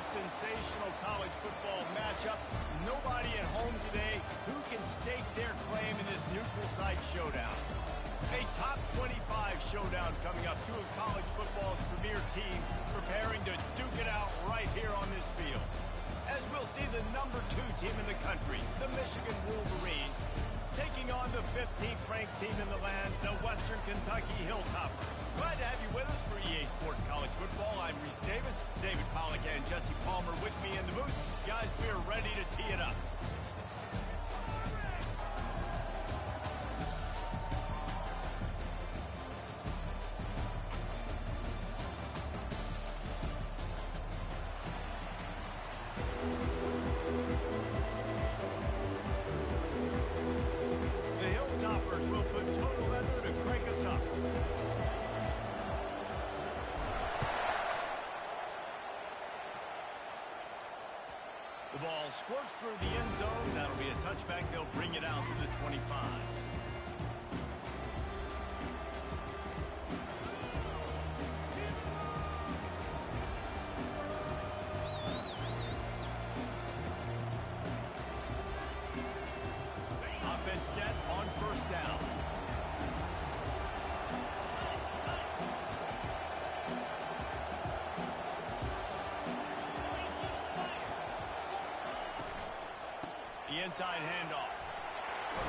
sensational college football matchup. Nobody at home today who can stake their claim in this neutral site showdown. A top 25 showdown coming up. Two of college football's premier teams preparing to duke it out right here on this field. As we'll see the number 2 team in the country, the Michigan Wolverines, taking on the 15th ranked team in the land, the Western Kentucky Hilltoppers. Glad to have you with us for EA Sports College Football. I'm Reese Davis, David Pollack and Jesse Palmer with me in the booth. Guys, we're ready to tee it up. The ball squirts through the end zone. That'll be a touchback. They'll bring it out to the 25. Offense set on first down. The inside handoff.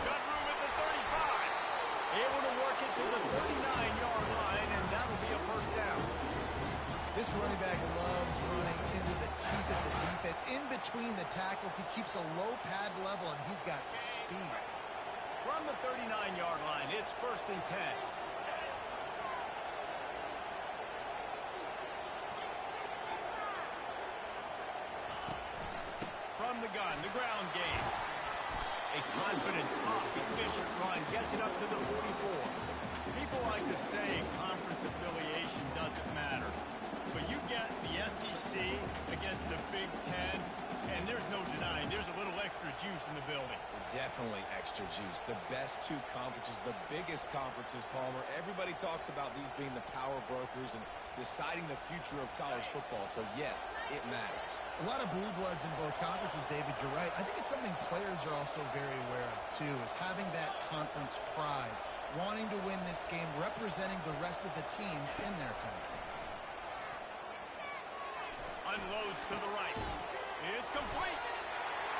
Got room at the 35. Able to work it to the 39-yard line, and that'll be a first down. This running back loves running into the teeth of the defense. In between the tackles, he keeps a low pad level, and he's got some speed. From the 39-yard line, it's first and 10. From the gun, the ground game. A confident, tough, efficient run gets it up to the 44. People like to say conference affiliation doesn't matter. But you get the SEC against the Big Ten, and there's no denying there's a little extra juice in the building. Definitely extra juice. The best 2 conferences, the biggest conferences, Palmer. Everybody talks about these being the power brokers and deciding the future of college football. So, yes, it matters. A lot of blue bloods in both conferences, David, you're right. I think it's something players are also very aware of, too, is having that conference pride, wanting to win this game, representing the rest of the teams in their conference. Unloads to the right. It's complete.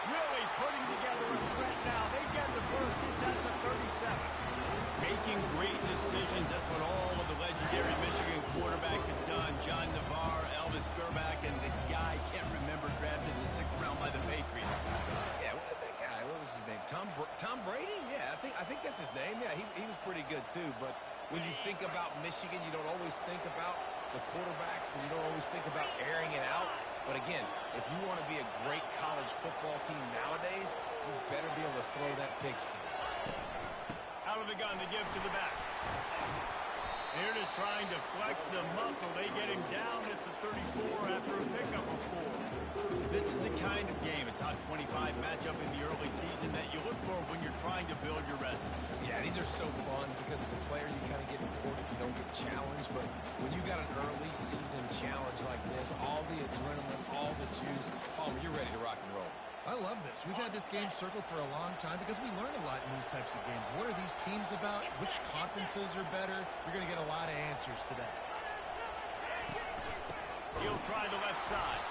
Really putting together a threat now. They get the first. It's at the 37. Making great decisions. That's what all of the legendary Michigan quarterbacks have done. John Navarre, Elvis Gerbach, and the guy, can't remember, drafted in the 6th round by the Patriots. Yeah, that guy, what was his name? Tom Brady? Yeah, I think that's his name. Yeah, he was pretty good, too. But when you think about Michigan, you don't always think about the quarterbacks, and you don't always think about airing it out. But again, if you want to be a great college football team nowadays, you better be able to throw that pigskin. Out of the gun to give to the back. Here it is trying to flex the muscle. They get him down at the 34 after a pickup of 4. This is the kind of game, a top 25 matchup in the early season that you look for when you're trying to build your resume. Yeah, these are so fun because as a player you kind of get bored if you don't get challenged. But when you got an early season challenge like this, all the adrenaline, all the juice, Palmer, you're ready to rock and roll. I love this. We've had this game circled for a long time because we learn a lot in these types of games. What are these teams about? Which conferences are better? You're going to get a lot of answers today. He'll try the left side.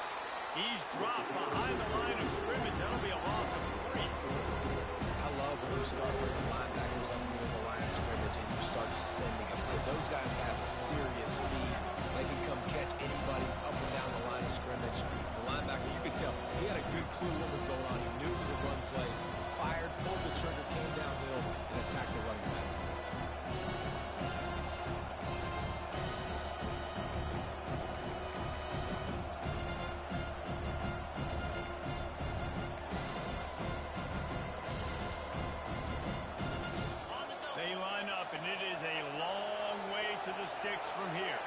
He's dropped behind the line of scrimmage. That'll be a loss of 3. I love when you start bringing linebackers up near the line of scrimmage and you start sending them because those guys have serious speed. They can come catch anybody up and down the line of scrimmage. The linebacker, you could tell, he had a good clue what was going on. He knew it was a run play, fired, pulled the trigger, came downhill, and attacked the running back. They line up, and it is a long way to the sticks from here.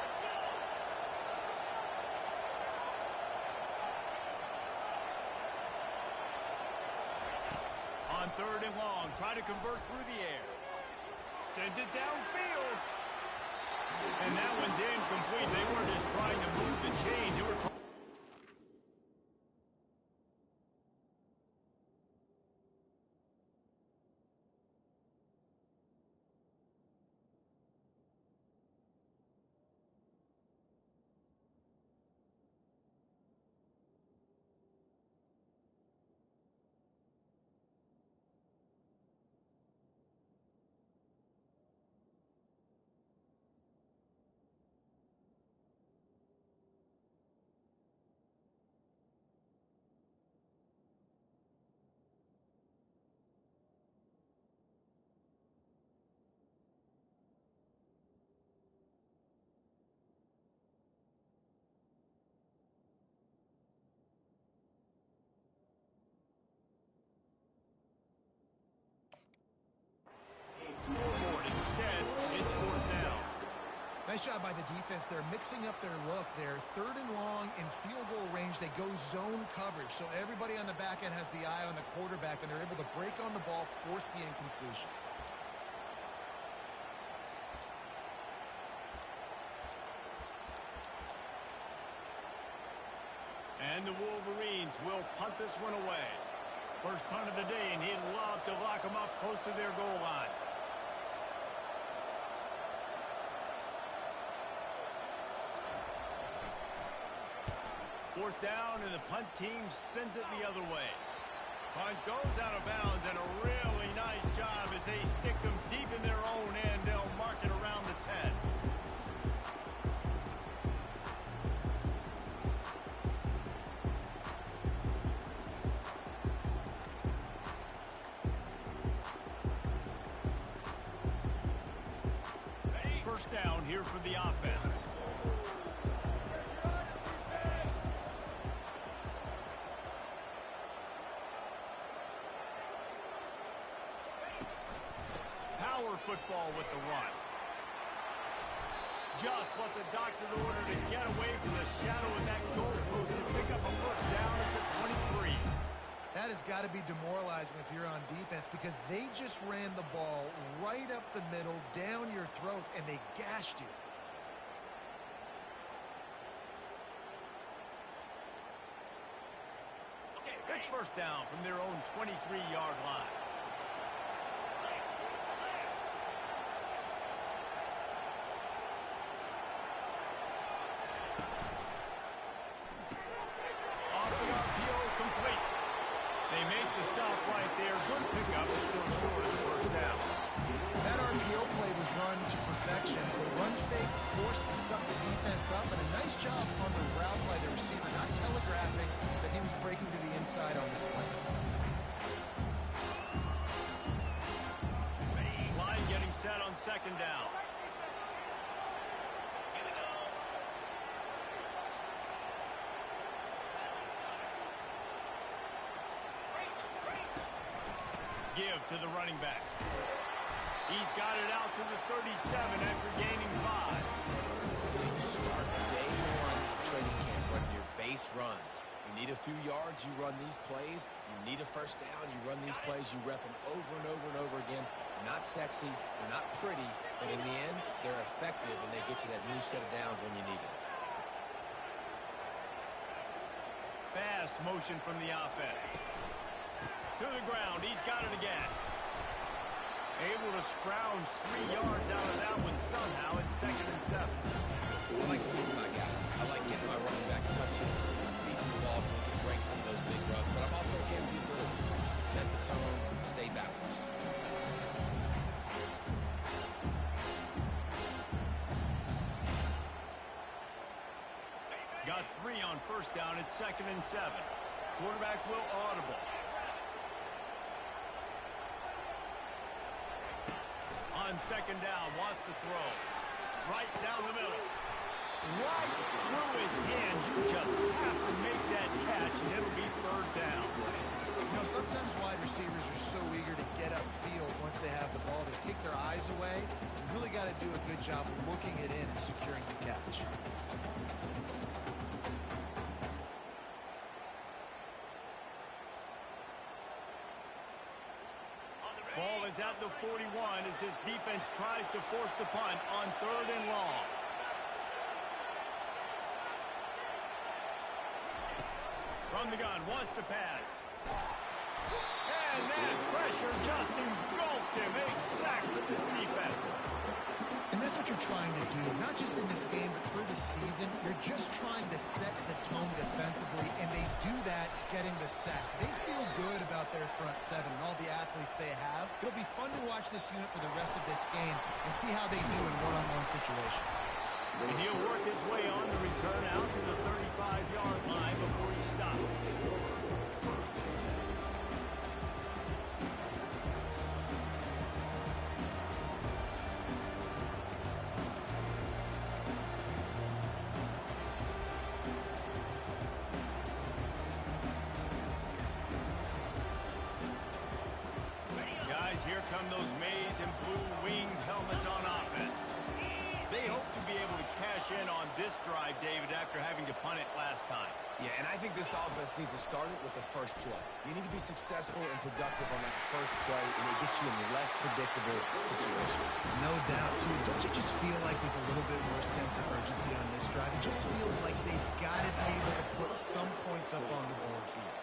On 3rd and long, try to convert through the air. Sends it downfield. And that one's incomplete. They weren't just trying to move the chains. They were trying. Nice job by the defense. They're mixing up their look. They're 3rd and long in field goal range. They go zone coverage. So everybody on the back end has the eye on the quarterback, and they're able to break on the ball, force the incompletion. And the Wolverines will punt this one away. First punt of the day, and he'd love to lock them up close to their goal line. Fourth down, and the punt team sends it the other way. Punt goes out of bounds, and a really nice job as they stick them deep in their own end. They'll mark it around the 10. First down here for the offense. Power football with the run. Just what the doctor ordered to get away from the shadow of that goalpost to pick up a first down at the 23. That has got to be demoralizing if you're on defense, because they just ran the ball right up the middle, down your throats, and they gashed you. It's first down from their own 23-yard line. Off the RPO, complete. They make the stop right there. Good pickup, but still short of the first down. That RPO play was run to perfection. The run fake forced and sucked the defense up, and a nice job on the route by the receiver, not telegraphing that he was breaking to the inside on the slant. Line getting set on second down. Give to the running back. He's got it out to the 37 after gaining 5. You start day one training camp running your base runs. You need a few yards, you run these plays. You need a first down, you run these plays. You rep them over and over and over again. They're not sexy, they're not pretty, but in the end, they're effective, and they get you that new set of downs when you need it. Fast motion from the offense. To the ground, he's got it again. Able to scrounge 3 yards out of that one somehow. It's 2nd and 7. I like feeding my guy. I like getting my running back touches, feeding the ball so he can break some of those big runs. But I'm also okay with these little ones. Set the tone, stay balanced. Got 3 on first down. It's 2nd and 7. Quarterback will audible. On second down, wants to throw. Right down the middle. Right through his hands. You just have to make that catch, and it'll be 3rd down. You know, sometimes wide receivers are so eager to get upfield once they have the ball. They take their eyes away. You really got to do a good job of looking it in and securing the catch. Ball is at the 41 as his defense tries to force the punt on 3rd and long. From the gun, wants to pass. And that pressure just engulfed him. A sack for this defense. And that's what you're trying to do, not just in this game, but for the season. You're just trying to set the tone defensively, and they do that getting the sack. They feel good about their front 7 and all the athletes they have. It'll be fun to watch this unit for the rest of this game and see how they do in one-on-one situations. And he'll work his way on the return out to the 35-yard line before he stops. Here come those maize and blue winged helmets on offense. They hope to be able to cash in on this drive, David, after having to punt it last time. Yeah, and I think this offense needs to start it with the first play. You need to be successful and productive on that first play, and it gets you in less predictable situations. No doubt, too. Don't you just feel like there's a little bit more sense of urgency on this drive? It just feels like they've got to be able to put some points up on the board here.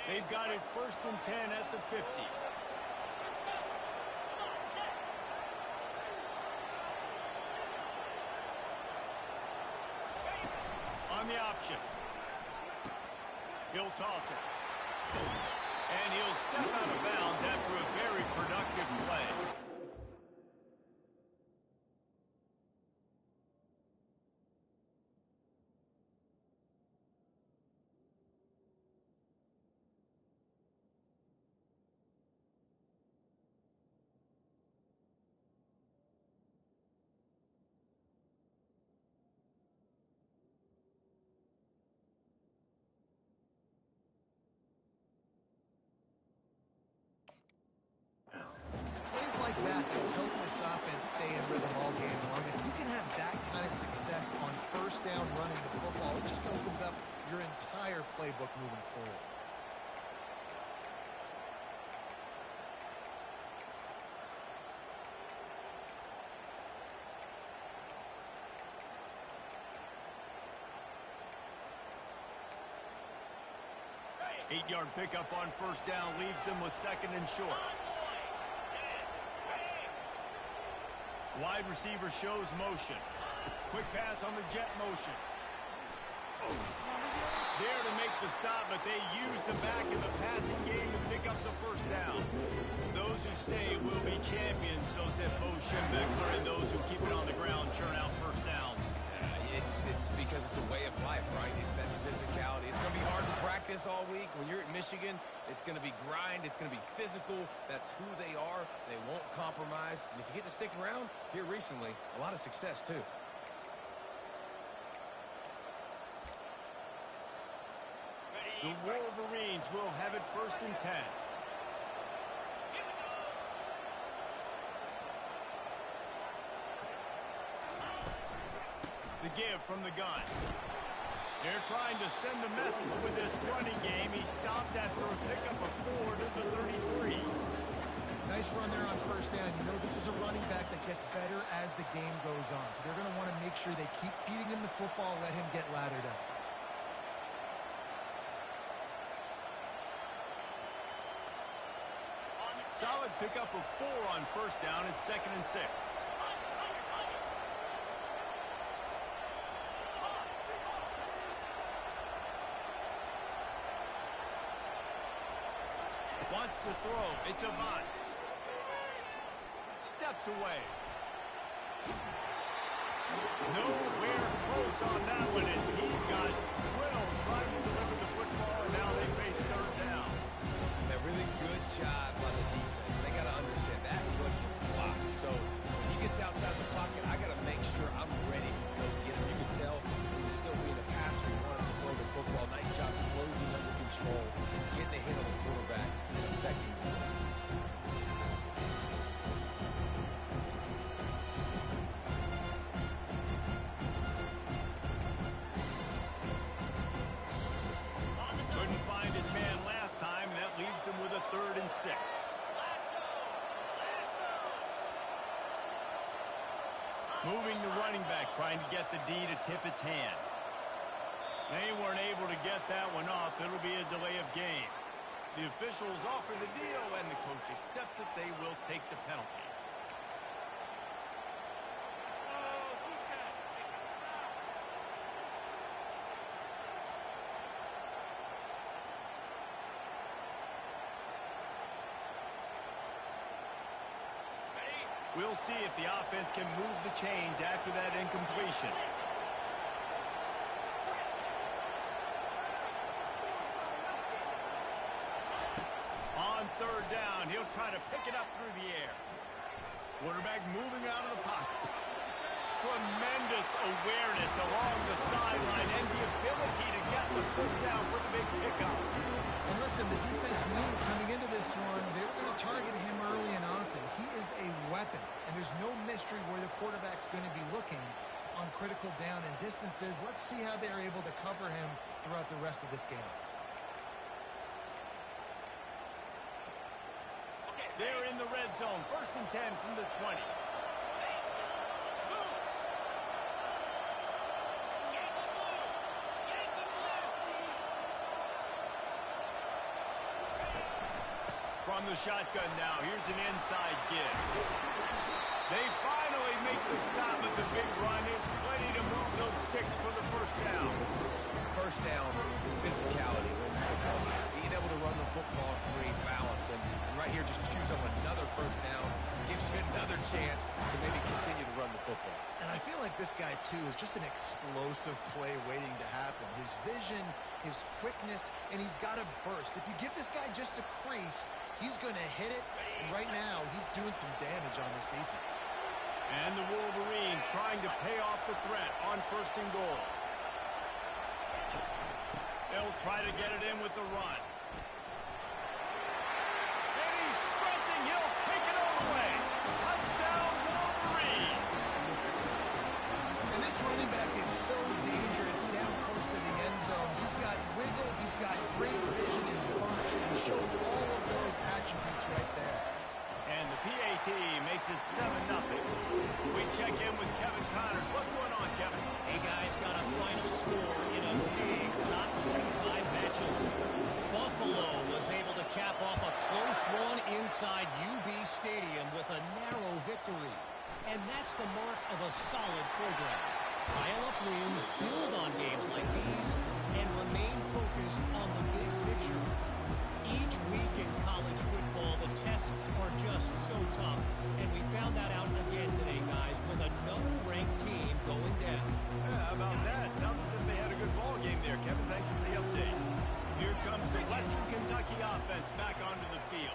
They've got it 1st and 10 at the 50. On the option. He'll toss it. And he'll step out of bounds after a very productive play. Plays like that will help this offense stay in rhythm all game long. If you can have that kind of success on first down running the football, it just opens up your entire playbook moving forward. Eight-yard pickup on first down leaves them with 2nd and short. Wide receiver shows motion. Quick pass on the jet motion. There to make the stop, but they use the back in the passing game to pick up the first down. Those who stay will be champions, so said Bo Schembechler, and those who keep it on the ground churn out first downs. It's because it's a way of life, right? It's that physicality. It's going to be hard to practice all week. When you're at Michigan, it's going to be grind. It's going to be physical. That's who they are. They won't compromise. And if you get to stick around, here recently, a lot of success, too. The Wolverines will have it 1st and 10. The give from the gun. They're trying to send a message with this running game. He stopped after a pickup of 4 to the 33. Nice run there on first down. You know this is a running back that gets better as the game goes on. So they're going to want to make sure they keep feeding him the football, let him get lathered up. Solid pickup of 4 on first down. It's 2nd and 6. Wants to throw. It's Avant. Steps away. Nowhere close on that one as he's got 12 trying to deliver the football, and now they face 3rd down. A really good job by the defense. They got to understand that rookie can flop. So when he gets outside the pocket, I got to make sure I'm ready to go get him. You can tell he was still being a passer. He wanted to throw the football. Nice job closing under control, getting a hit on the quarterback, and affecting him. Couldn't find his man last time, and that leaves him with a 3rd and 6. Moving to running back, trying to get the D to tip its hand. They weren't able to get that one off. It'll be a delay of game. The officials offer the deal, and the coach accepts it. They will take the penalty. We'll see if the offense can move the chains after that incompletion. On 3rd down, he'll try to pick it up through the air. Quarterback moving out of the pocket. tremendous awareness along the sideline and the ability to get the foot down for the big pickup. And listen, the defense knew coming into this one, they were going to target him early and often. He is a weapon, and there's no mystery where the quarterback's going to be looking on critical down and distances. Let's see how they're able to cover him throughout the rest of this game. They're in the red zone. 1st and 10 from the 20. From the shotgun now, here's an inside give. They finally make the stop at the big run. There's plenty to move those sticks for the 1st down. 1st down, physicality wins football games. Being able to run the football and create balance. And right here, just choose on another 1st down. Gives you another chance to maybe continue to run the football. And I feel like this guy, too, is just an explosive play waiting to happen. His vision, his quickness, and he's got a burst. If you give this guy just a crease, he's going to hit it. And right now, he's doing some damage on this defense. And the Wolverines trying to pay off the threat on 1st and goal. They'll try to get it in with the run. And he's sprinting. He'll take it all the way. Touchdown, Wolverine. And this running back is so dangerous down close to the end zone. He's got wiggle. He's got great vision and punch. And he showed all of those attributes right there. And the PAT makes it 7-0. We check in with Kevin Connors. What's going on, Kevin? Hey, guys, got a final score in a big top 25 matchup. Buffalo was able to cap off a close one inside UB Stadium with a narrow victory. And that's the mark of a solid program. Pile-up wins, build on games like these, and remain focused on the big picture. Each week in college football, the tests are just so tough, and we found that out again today, guys, with another ranked team going down. Yeah, how about that? Sounds as if they had a good ball game there, Kevin. Thanks for the update. Here comes the Western Kentucky offense back onto the field.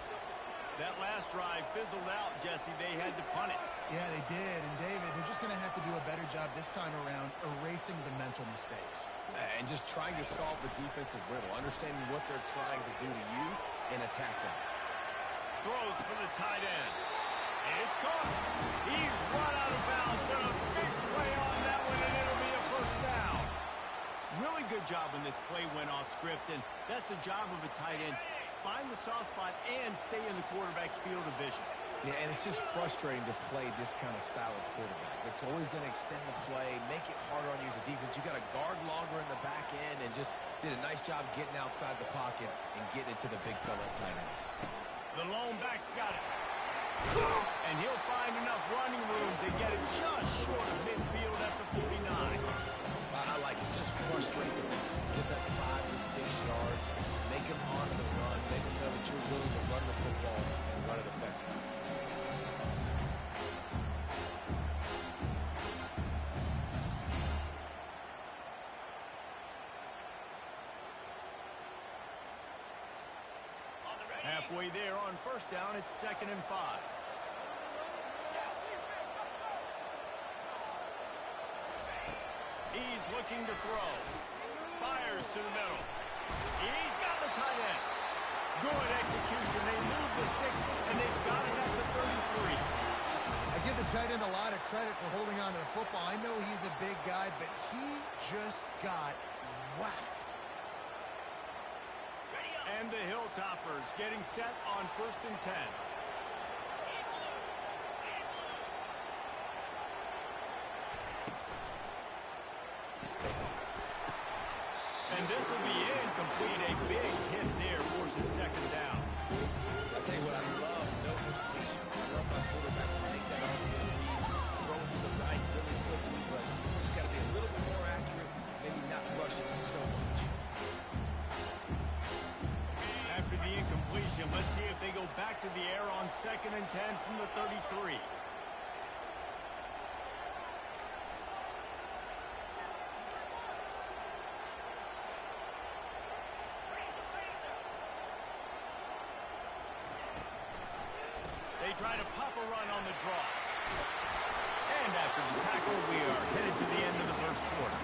That last drive fizzled out, Jesse. They had to punt it. Yeah, they did. And, David, they're just going to have to do a better job this time around erasing the mental mistakes. And just trying to solve the defensive riddle, understanding what they're trying to do to you and attack them. Throws for the tight end. It's caught. He's run out of bounds, but a big play on that one, and it'll be a 1st down. Really good job when this play went off script, and that's the job of a tight end. Find the soft spot and stay in the quarterback's field of vision. Yeah, and it's just frustrating to play this kind of style of quarterback. It's always going to extend the play, make it harder on you as a defense. You got to guard longer in the back end, and just did a nice job getting outside the pocket and getting it to the big fella at tight end. The lone back's got it. And he'll find enough running room to get it just short of midfield at the 49. I like it. Just frustrate the defense. Get that 5 to 6 yards. Make them on the run. Make them know that you're willing to run the football and run it effectively. Halfway there on 1st down, it's 2nd and 5. He's looking to throw. Fires to the middle. He's got the tight end. Good execution. They move the sticks, and they've got it at the 33. I give the tight end a lot of credit for holding on to the football. I know he's a big guy, but he just got whacked. And the Hilltoppers getting set on 1st and 10. And this will be incomplete. A big hit there forces 2nd down. I'll tell you what, I love no hesitation. I love my quarterback to make that argument read, throw it to the right really quickly, but just got to be a little bit more accurate, maybe not rush it so much. After the incompletion, let's see if they go back to the air on 2nd and 10 from the 33. They try to pop a run on the draw. And after the tackle, we are headed to the end of the first quarter.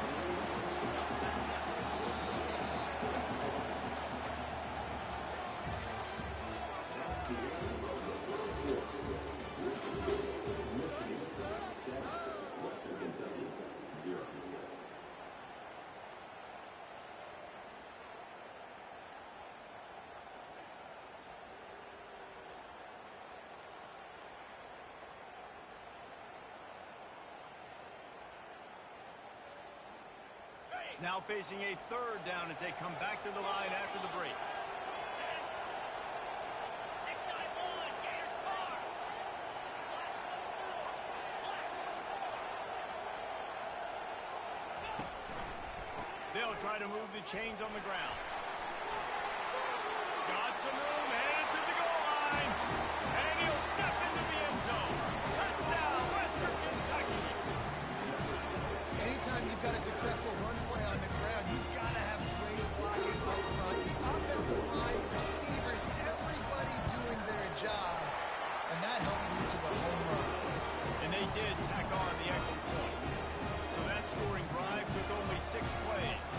Now facing a third down as they come back to the line after the break. They'll try to move the chains on the ground. Got some room, headed to the goal line. And he'll step into the end zone. Touchdown, Western Kentucky. Anytime you've got a successful run play on the ground, you've got to have great blocking up front. The offensive line, receivers, everybody doing their job. And that helped lead to the home run. And they did tack on the extra point. So that scoring drive took only 6 plays.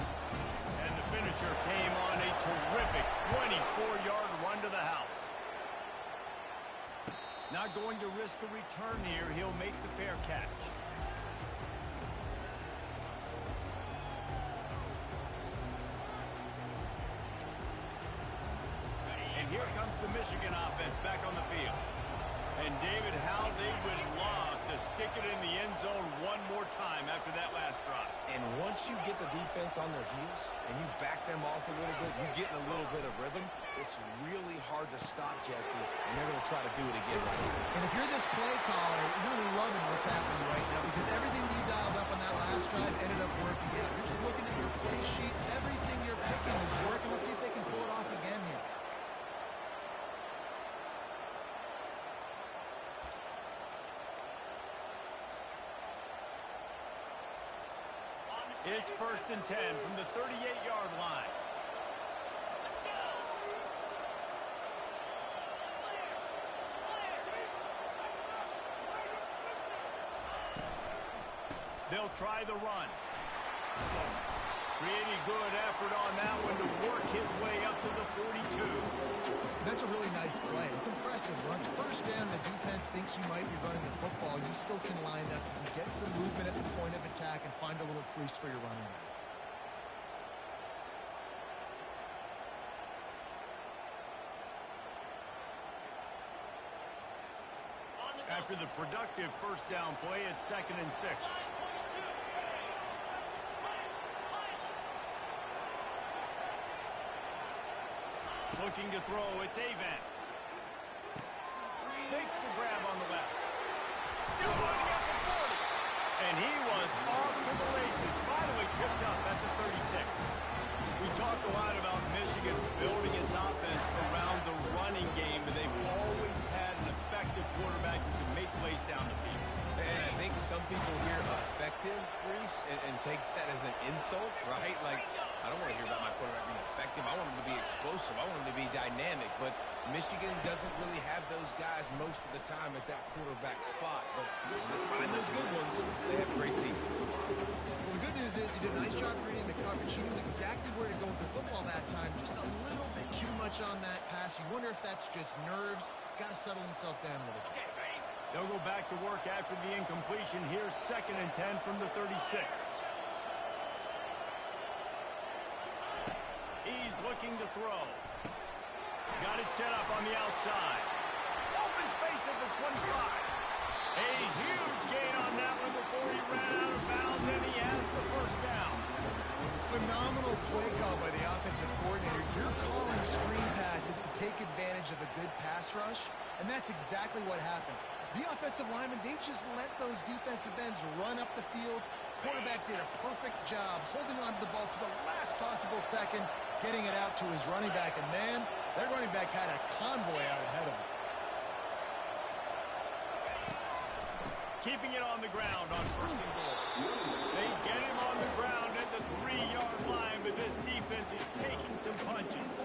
And the finisher came on a terrific 24-yard run to the house. Not going to risk a return here. He'll make the fair catch. And here comes the Michigan offense back on the field. And David, how they would love to stick it in the end zone one more time after that last drive. And once you get the defense on their heels and you back them off a little bit, you get in a little bit of rhythm, it's really hard to stop, Jesse, and they're going to try to do it again right here. And if you're this play caller, you're loving what's happening right now because everything you dialed up on that last drive ended up working out. You're just looking at your play sheet. Everything you're picking is working. Let's see if they can pull it off again here. It's 1st and 10 from the 38-yard line. They'll try the run. Pretty good effort on that one to work his way up to the 42. That's a really nice play. It's impressive. Once first down, the defense thinks you might be running the football. You still can line up. You can get some movement at the point of attack and find a little crease for your running back. After the productive first down play, it's 2nd and 6. Looking to throw, it's Avent. Makes the grab on the left. Still running at the 40. And he was off to the races. Finally tripped up at the 36. We talk a lot about Michigan building its offense around the running game, but they've always had an effective quarterback who can make plays down the field. And I think some people hear effective, Reese, and take that as an insult, right? Like, I don't want to hear about my quarterback being effective. I want him to be explosive. I want him to be dynamic. But Michigan doesn't really have those guys most of the time at that quarterback spot. But when they find those good ones, they have great seasons. Well, the good news is he did a nice job reading the coverage. He knew exactly where to go with the football that time. Just a little bit too much on that pass. You wonder if that's just nerves. He's got to settle himself down a little bit. They'll go back to work after the incompletion. Here's 2nd and 10 from the 36. He's looking to throw. Got it set up on the outside. Open space at the 25. A huge gain on that one before he ran out of bounds, and he has the first down. Phenomenal play call by the offensive coordinator. You're calling screen passes to take advantage of a good pass rush, and that's exactly what happened. The offensive linemen, they just let those defensive ends run up the field. Quarterback did a perfect job holding on to the ball to the last possible second, getting it out to his running back. And, man, that running back had a convoy out ahead of him. Keeping it on the ground on 1st and goal. They get him on the ground at the 3-yard line, but this defense is taking some punches.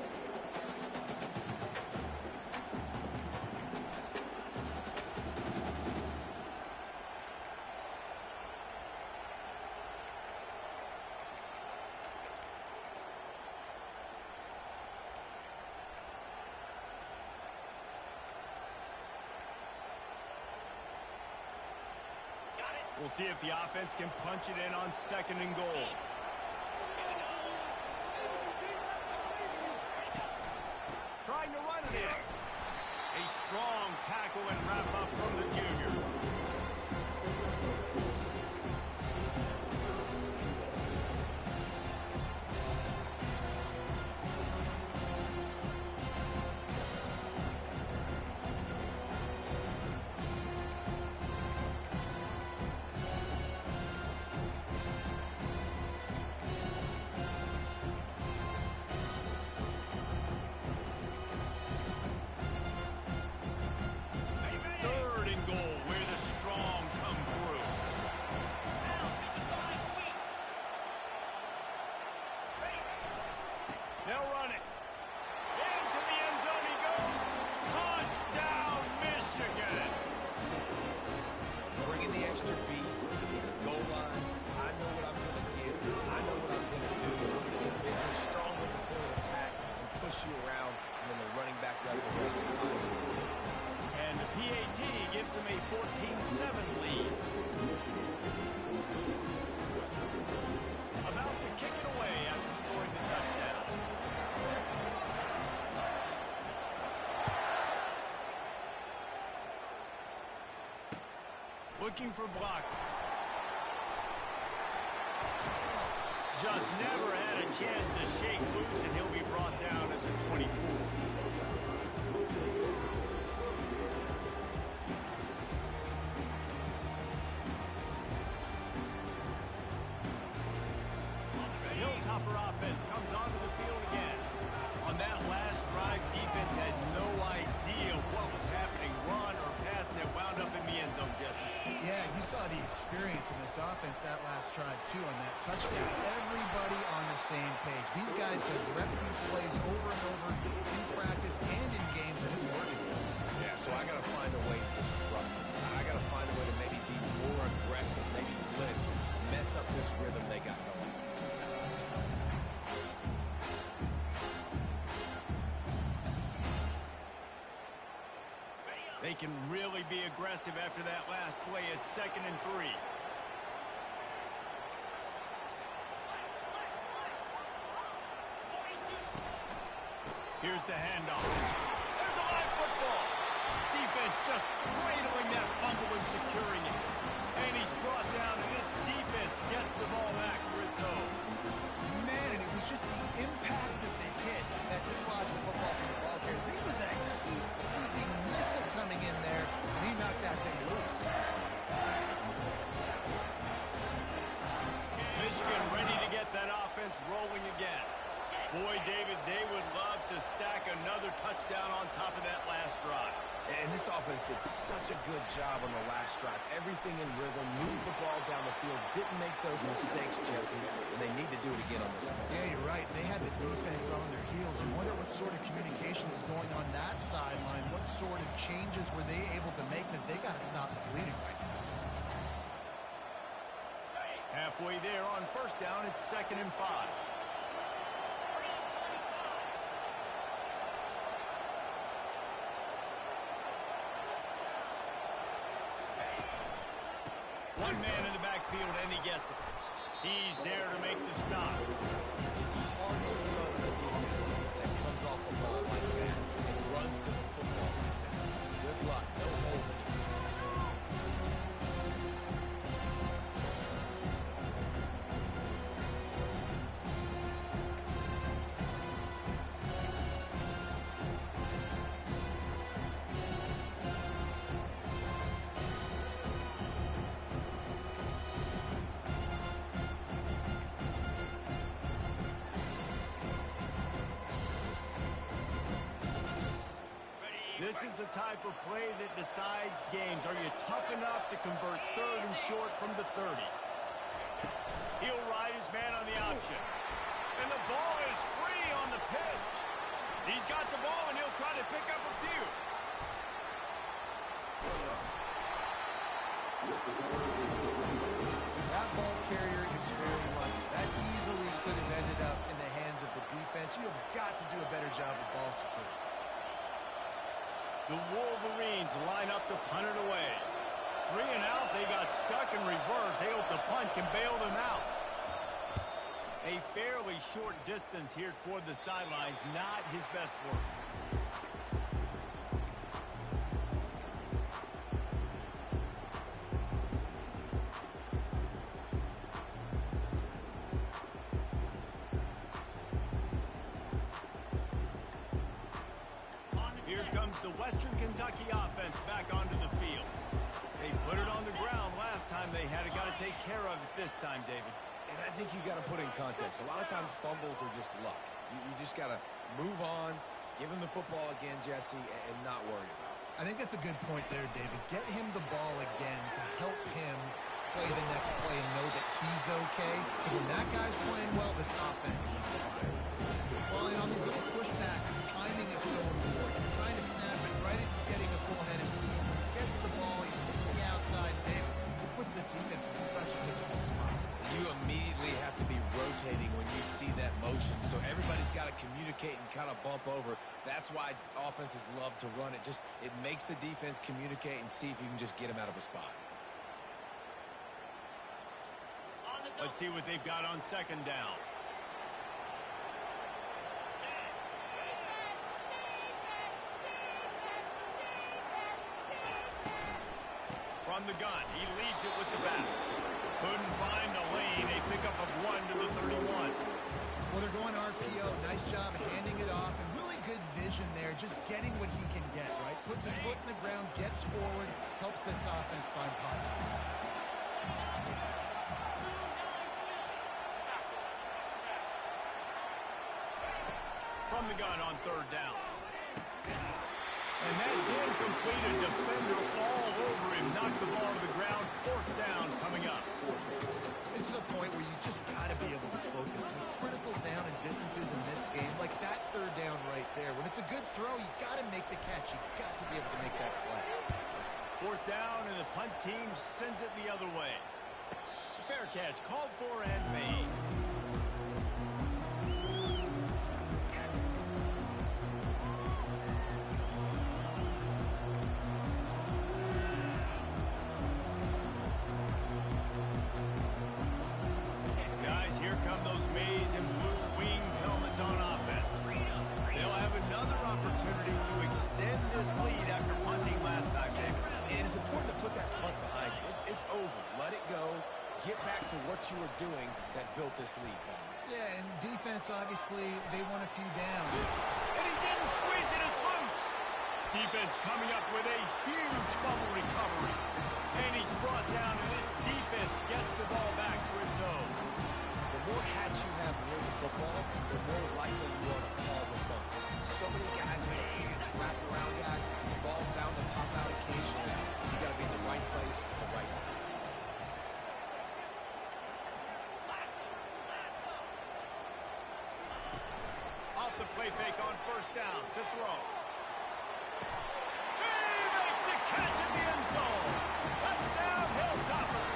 We'll see if the offense can punch it in on 2nd and goal. Trying to run it in. A strong tackle and wrap up from the junior. And the PAT gives them a 14-7 lead. About to kick it away after scoring the touchdown. Looking for block. Just never had a chance to shake loose, and he'll be brought down at the 24. Hilltopper offense comes onto the field again. On that last drive, defense had no idea what was happening. Run or pass, and it wound up in the end zone, Jesse. Yeah, you saw the experience in this offense that last drive, too, on that touchdown. Everybody on the same page. These guys have repped these plays over and over in practice and in games, and it's working. Yeah, so I got to find a way to disrupt them. I got to find a way to maybe be more aggressive, maybe blitz, mess up this rhythm they got going. They can really be aggressive after that last play. It's 2nd and 3. Here's the handoff. There's a live football. Defense just cradling that fumble and securing it. And he's brought down, and this defense gets the ball back for its own. Man, and it was just the impact of the hit that dislodged the football from the ball carrier. It was a heat-seeking missile coming in there, and he knocked that thing loose. Michigan ready to get that offense rolling again. Boy, David, they would love to stack another touchdown on top of that last drive. And this offense did such a good job on the last drive. Everything in rhythm, moved the ball down the field, didn't make those mistakes, Jesse, and they need to do it again on this one. Yeah, you're right. They had the defense on their heels. You wonder what sort of communication was going on that sideline. What sort of changes were they able to make, because they got to stop the bleeding right now. Halfway there on 1st down, it's 2nd and 5. One man in the backfield, and he gets it. He's there to make the stop. It's hard to run a defense that comes off the ball like that and runs to the football like that. Good luck. No holes in it. This is the type of play that decides games. Are you tough enough to convert 3rd and short from the 30? He'll ride his man on the option. And the ball is free on the pitch. He's got the ball, and he'll try to pick up a few. That ball carrier is very lucky. That easily could have ended up in the hands of the defense. You have got to do a better job of ball security. The Wolverines line up to punt it away. 3 and out. They got stuck in reverse. They hope the punt can bail them out. A fairly short distance here toward the sidelines. Not his best work. Here comes the Western Kentucky offense back onto the field. They put it on the ground last time they had it. Got to take care of it this time, David. And I think you got to put in context. A lot of times fumbles are just luck. You just got to move on, give him the football again, Jesse, and not worry about it. I think that's a good point there, David. Get him the ball again to help him play the next play and know that he's okay. Because when that guy's playing well, this offense is on fire. Well, and on these little push passes, timing is so important. Trying to snap it right as he's getting a full head of steam. When he gets the ball, he's stepping outside. David, it puts the defense in such a difficult spot. You immediately have to be rotating when you see that motion. So everybody's got to communicate and kind of bump over. That's why offenses love to run it. It makes the defense communicate and see if you can just get him out of a spot. Let's see what they've got on second down. From the gun, he leaves it with the back. Couldn't find a lane. A pickup of 1 to the 31. Well, they're going RPO. Nice job handing it off. And really good vision there. Just getting what he can get, right? Puts his foot in the ground, gets forward, helps this offense find positive points. From the gun on third down. And that's incomplete. A defender all over him. Knocked the ball to the ground. Fourth down coming up. This is a point where you just got to be able to focus. The critical down and distances in this game, like that third down right there. When it's a good throw, you got to make the catch. You got to be able to make that play. Fourth down, and the punt team sends it the other way. Fair catch called for and made. You were doing that built this lead. Yeah, and defense, obviously, they won a few downs. And he didn't squeeze it, it's loose. Defense coming up with a huge fumble recovery. And he's brought down, and this defense gets the ball back for its own. The more hats you have near the football, the more likely you are to cause a fumble. So many guys make hands wrap around guys. The ball's bound to pop out occasionally. You got to be in the right place at the right time. The play fake on first down to throw. He makes the catch in the end zone. Touchdown, Hilltopper.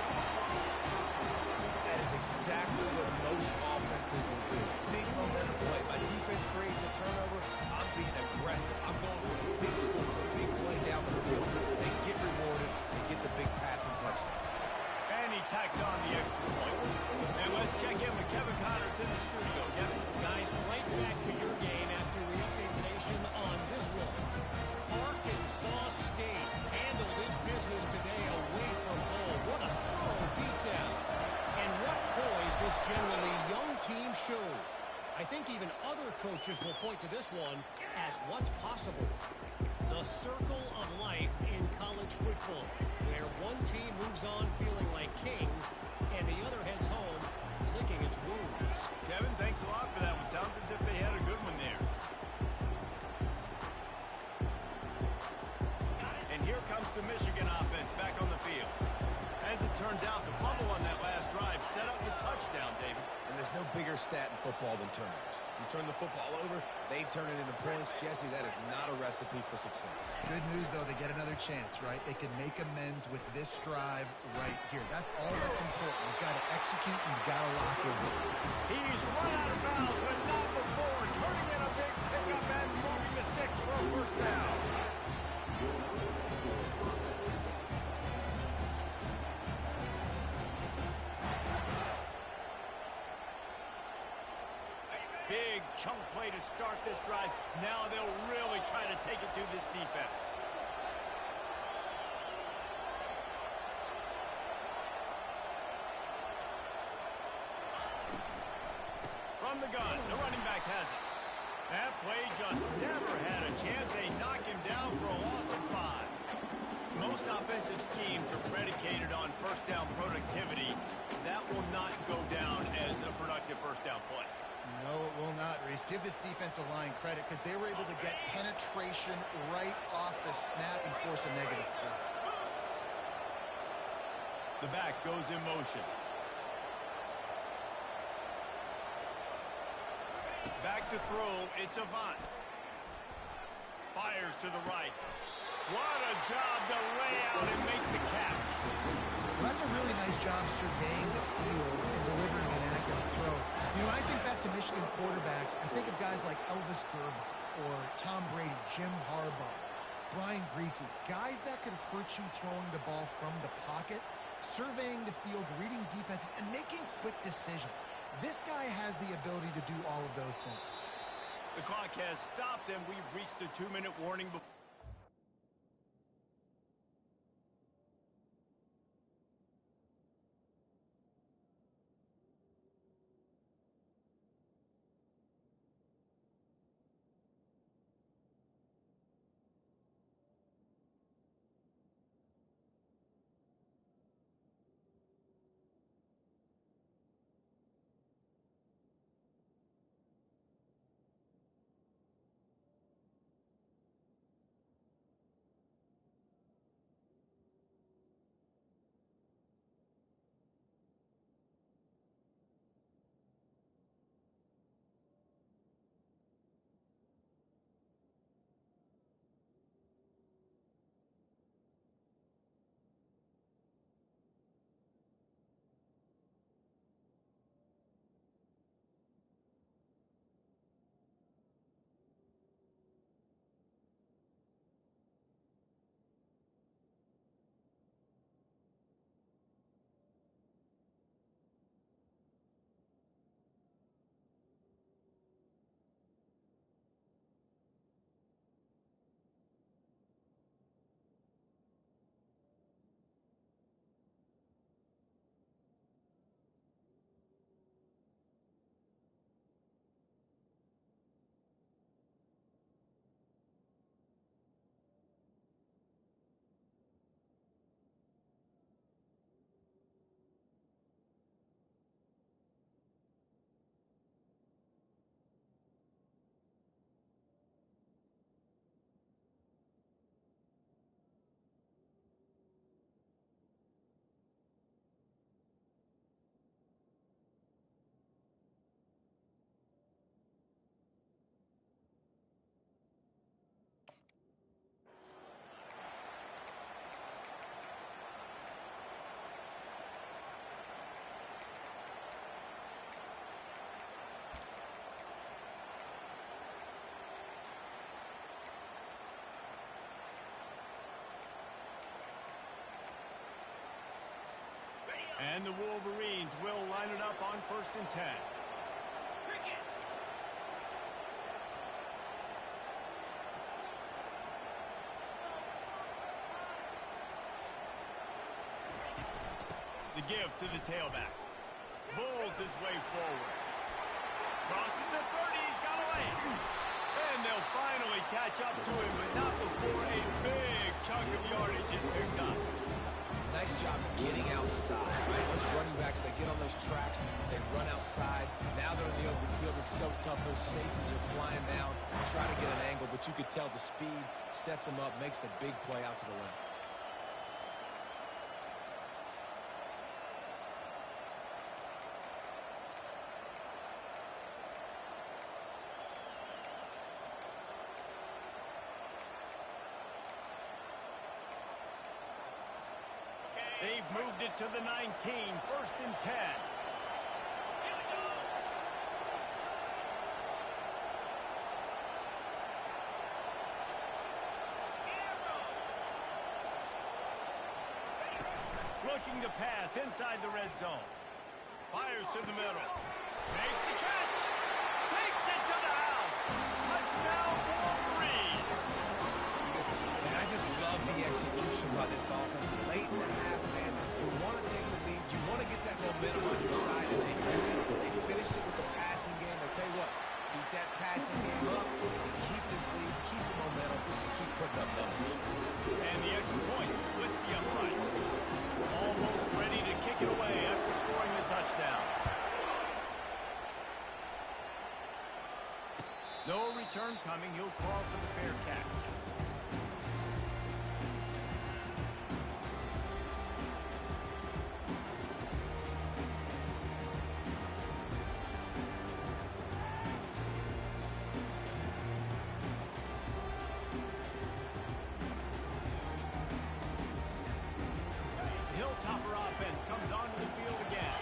That is exactly what most offenses will do. Big momentum play. My defense creates a turnover. I'm being aggressive. I'm going for the big score, the big play down the field. They get rewarded and get the big passing touchdown. And he tacks on the extra point. And let's check in with Kevin Connors in the studio. Kevin. Guys, right back to your game after we update the nation on this one. Arkansas State handled his business today away from home. What a thorough beatdown. And what poise this generally young team showed. I think even other coaches will point to this one as what's possible. The circle of life in college football, where one team moves on feeling like kings and the other heads home licking its wounds. Kevin, thanks a lot for that one. Sounds as if they had a good one there. And here comes the Michigan offense back on the field. As it turns out, the fumble on that last drive set up the touchdown, David. And there's no bigger stat in football than turnovers. You turn the football over, they turn it into points. Jesse, that is not a recipe for success. Good news, though, they get another chance, right? They can make amends with this drive right here. That's all that's important. You've got to execute and you've got to lock in. He's run out of bounds, but not before. Turning in a big pickup and moving the sticks for a first down. chunk play to start this drive. Now they'll really try to take it to this defense. From the gun, the running back has it. That play just never had a chance. They knock him down for a loss of 5. Most offensive schemes are predicated on first down productivity. That will not go down as a productive first down play. No, it will not, Reese. Give this defensive line credit because they were able to get penetration right off the snap and force a negative play. The back goes in motion. Back to throw, it's Avant. Fires to the right. What a job to lay out and make the catch. Well, that's a really nice job surveying the field and delivering an accurate throw. You know, I think back to Michigan quarterbacks. I think of guys like Elvis Gerber or Tom Brady, Jim Harbaugh, Brian Griese, guys that could hurt you throwing the ball from the pocket, surveying the field, reading defenses, and making quick decisions. This guy has the ability to do all of those things. The clock has stopped, and we've reached the 2-minute warning before. And the Wolverines will line it up on 1st and 10. The give to the tailback. Bulls his way forward. Crosses the 30, he's got away. And they'll finally catch up to him, but not before a big chunk of yardage is picked up. Nice job getting outside, right? Those running backs, they get on those tracks, they run outside. Now they're in the open field. It's so tough. Those safeties are flying down, trying to get an angle, but you could tell the speed sets them up, makes the big play out to the left. They've moved it to the 19, 1st and 10. Looking to pass inside the red zone. Fires to the middle. Makes the catch. Takes it to the Topper offense comes onto the field again.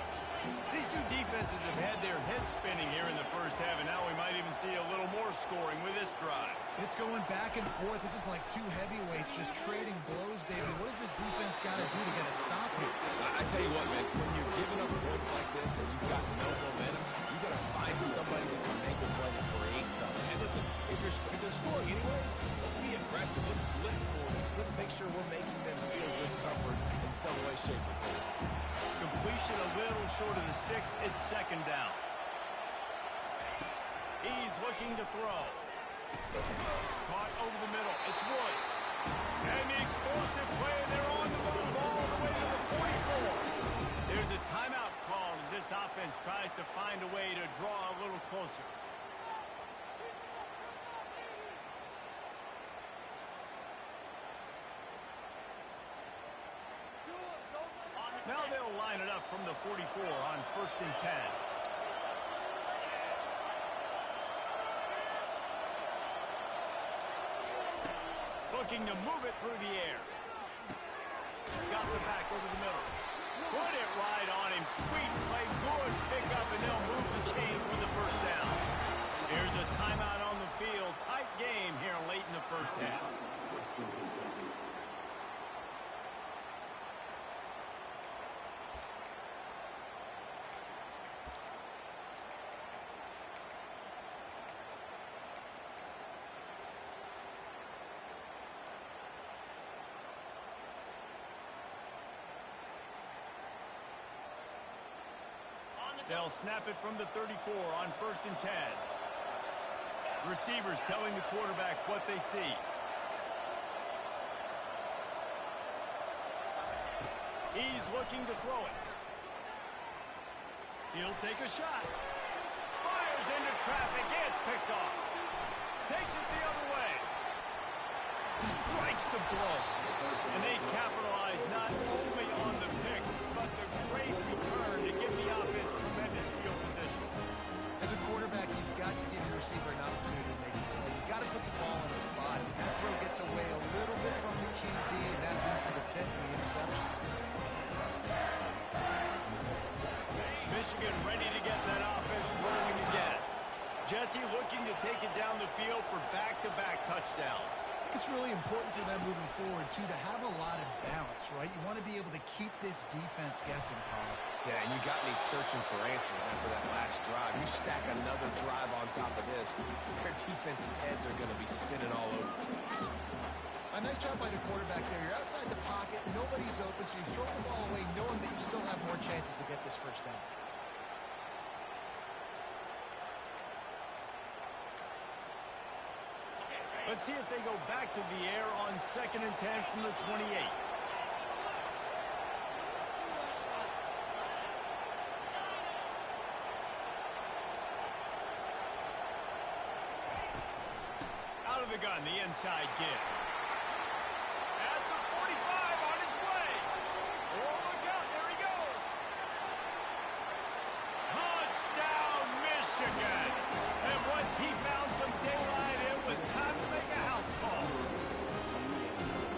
These two defenses have had their heads spinning here in the first half, and now we might even see a little more scoring with this drive. It's going back and forth. This is like two heavyweights just trading blows, David. What does this defense got to do to get a stop here? I tell you what, man, when you're giving up points like this and you've got no momentum, you got to find somebody that can make a play to create something. And listen, if they're scoring anyways, let's be aggressive. Let's blitz more. Let's make sure we're making them feel discomfort in some way, shape, or form. Completion a little short of the sticks. It's second down. He's looking to throw. Caught over the middle. It's Woods. And the explosive play. They're on the move all the way to the 44. There's a timeout called as this offense tries to find a way to draw a little closer. Now they'll line it up from the 44 on 1st and 10. Looking to move it through the air. Got the back over the middle. Put it right on him. Sweet play. Good pick up, and they'll move the chains with the first down. Here's a timeout on the field. Tight game here late in the first half. They'll snap it from the 34 on 1st and 10. Receivers telling the quarterback what they see. He's looking to throw it. He'll take a shot. Fires into traffic. It's picked off. Takes it the other way. Strikes the blow. And they capitalize not only on the pick, but the great return to give the offense tremendous field position. As a quarterback, you've got to give your receiver an opportunity to make a play. You've got to put the ball in his body. That throw gets away a little bit from the QB, and that leads to the 10th and the interception. Michigan ready to get that offense rolling again. Jesse looking to take it down the field for back-to-back touchdowns. I think it's really important for them moving forward, too, to have a lot of balance, right? You want to be able to keep this defense guessing, Paul. Yeah, and you got me searching for answers after that last drive. You stack another drive on top of this, their defense's heads are going to be spinning all over the place. A nice job by the quarterback there. You're outside the pocket, nobody's open, so you throw the ball away knowing that you still have more chances to get this first down. Let's see if they go back to the air on 2nd and 10 from the 28. Out of the gun, the inside give. At the 45, on his way. Oh, look out, there he goes. Touchdown, Michigan. And once he found some daylight, it was time to make a house call.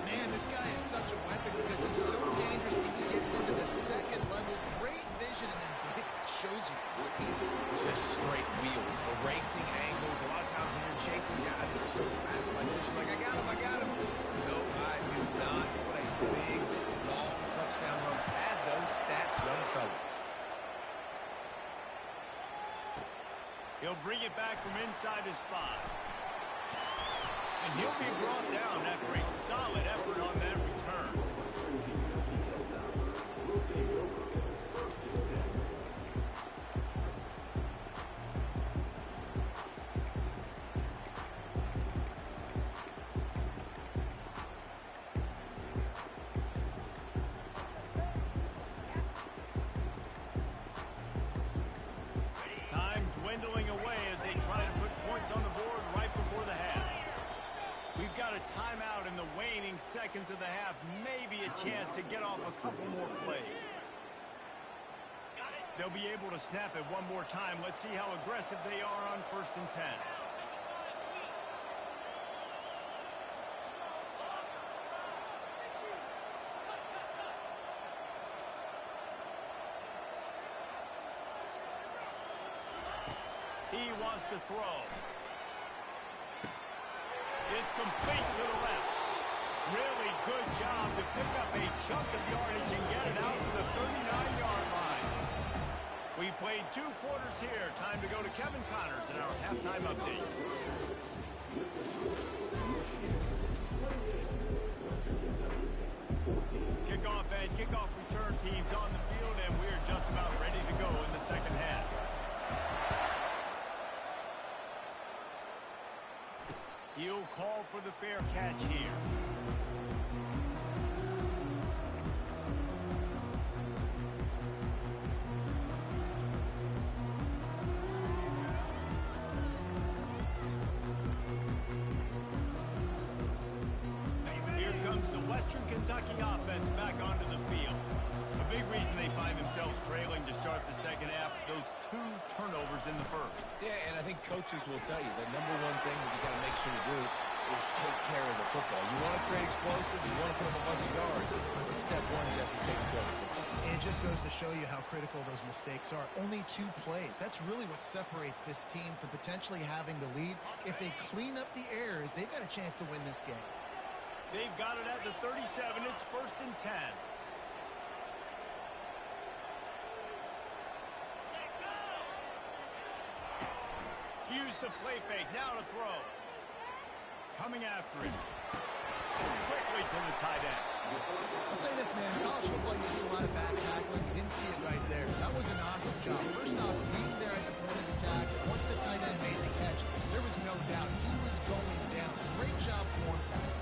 Man, this guy is such a weapon because he's so dangerous if he gets into the second level. Great vision, and then Dick shows you the speed. Just straight wheels, erasing angles. A lot of times when you're chasing guys that are so fast like this, you're like, I got him. No, I do not. What a big, long touchdown run. Pad those stats, young fella. He'll bring it back from inside his spot. And he'll be brought down after a solid effort on that return. Dwindling away as they try to put points on the board right before the half. We've got a timeout in the waning seconds of the half. Maybe a chance to get off a couple more plays. They'll be able to snap it one more time. Let's see how aggressive they are on 1st and 10. wants to throw. It's complete to the left. Really good job to pick up a chunk of yardage and get it out to the 39-yard line. We've played 2 quarters here. Time to go to Kevin Connors in our halftime update. Kickoff and kickoff return teams on the field, and we're just about ready to go in the second half. He'll call for the fair catch here. Here comes the Western Kentucky offense back onto the field. A big reason they find themselves trailing to start the second half, those 2 turnovers in the first. Yeah, and I think coaches will tell you the number one thing that you got to make sure you do is take care of the football. You want to create explosive, you want to put up a bunch of yards, but step 1, Jesse, taking care of the football. It just goes to show you how critical those mistakes are. Only 2 plays. That's really what separates this team from potentially having the lead. If they clean up the errors, they've got a chance to win this game. They've got it at the 37. It's 1st and 10. Use the play fake. Now to throw. Coming after it. Quickly to the tight end. I'll say this, man. In college football, you see a lot of bad tackling. You didn't see it right there. That was an awesome job. First off, being there at the point of attack. Once the tight end made the catch, there was no doubt he was going down. Great job for him tackling.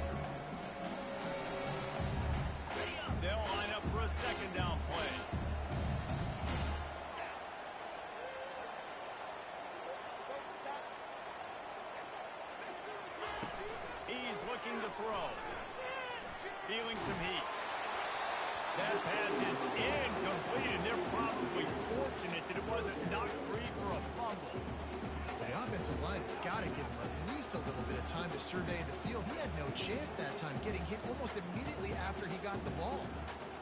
They'll line up for a 2nd down play. He's looking to throw. Feeling some heat. That pass is incomplete, and they're probably fortunate that it wasn't knocked free for a fumble. The offensive line has got to give him at least a little bit of time to survey the field. He had no chance that time, getting hit almost immediately after he got the ball.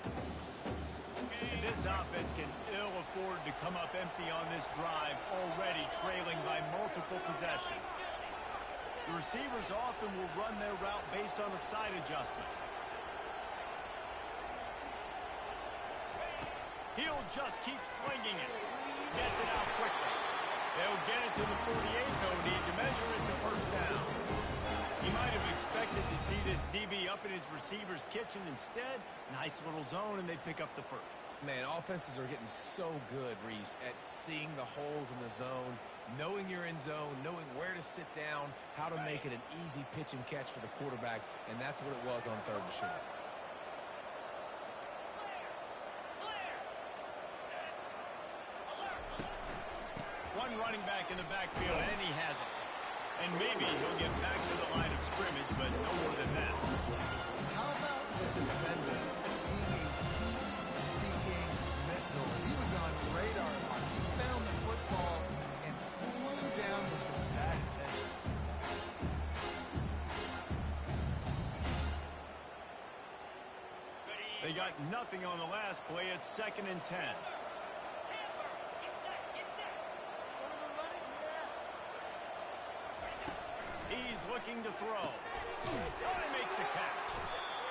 And this offense can ill afford to come up empty on this drive, already trailing by multiple possessions. The receivers often will run their route based on a side adjustment. He'll just keep slinging it. Gets it out quickly. They'll get it to the 48, no need to measure it to 1st down. He might have expected to see this DB up in his receiver's kitchen. Instead, nice little zone, and they pick up the 1st. Man, offenses are getting so good, Reese, at seeing the holes in the zone, knowing you're in zone, knowing where to sit down, how to make it an easy pitch and catch for the quarterback, and that's what it was on 3rd and short. One running back in the backfield, and he has it. And maybe he'll get back to the line of scrimmage, but no more than that. How about the defender being a heat-seeking missile? He was on radar lock. He found the football and flew down with some bad intentions. They got nothing on the last play. It's 2nd and 10. He's looking to throw. Oh, he makes the catch.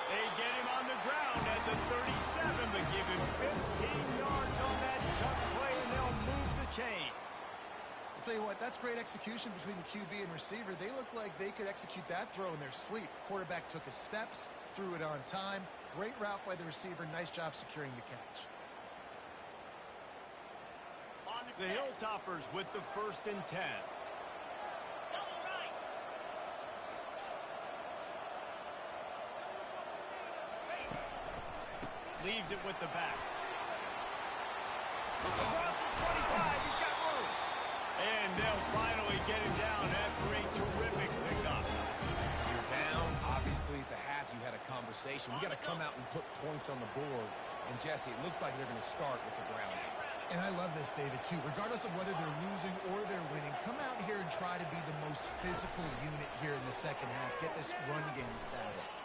They get him on the ground at the 37, but give him 15 yards on that chunk play, and they'll move the chains. I'll tell you what, that's great execution between the QB and receiver. They look like they could execute that throw in their sleep. Quarterback took his steps, threw it on time. Great route by the receiver. Nice job securing the catch. The Hilltoppers with the 1st and 10. Leaves it with the back. Across the 25, he's got room. And they'll finally get him down after a terrific pickup. You're down. Obviously, at the half, you had a conversation. We got to come out and put points on the board. And, Jesse, it looks like they're going to start with the ground game. And I love this, David, too. Regardless of whether they're losing or they're winning, come out here and try to be the most physical unit here in the second half. Get this run game established.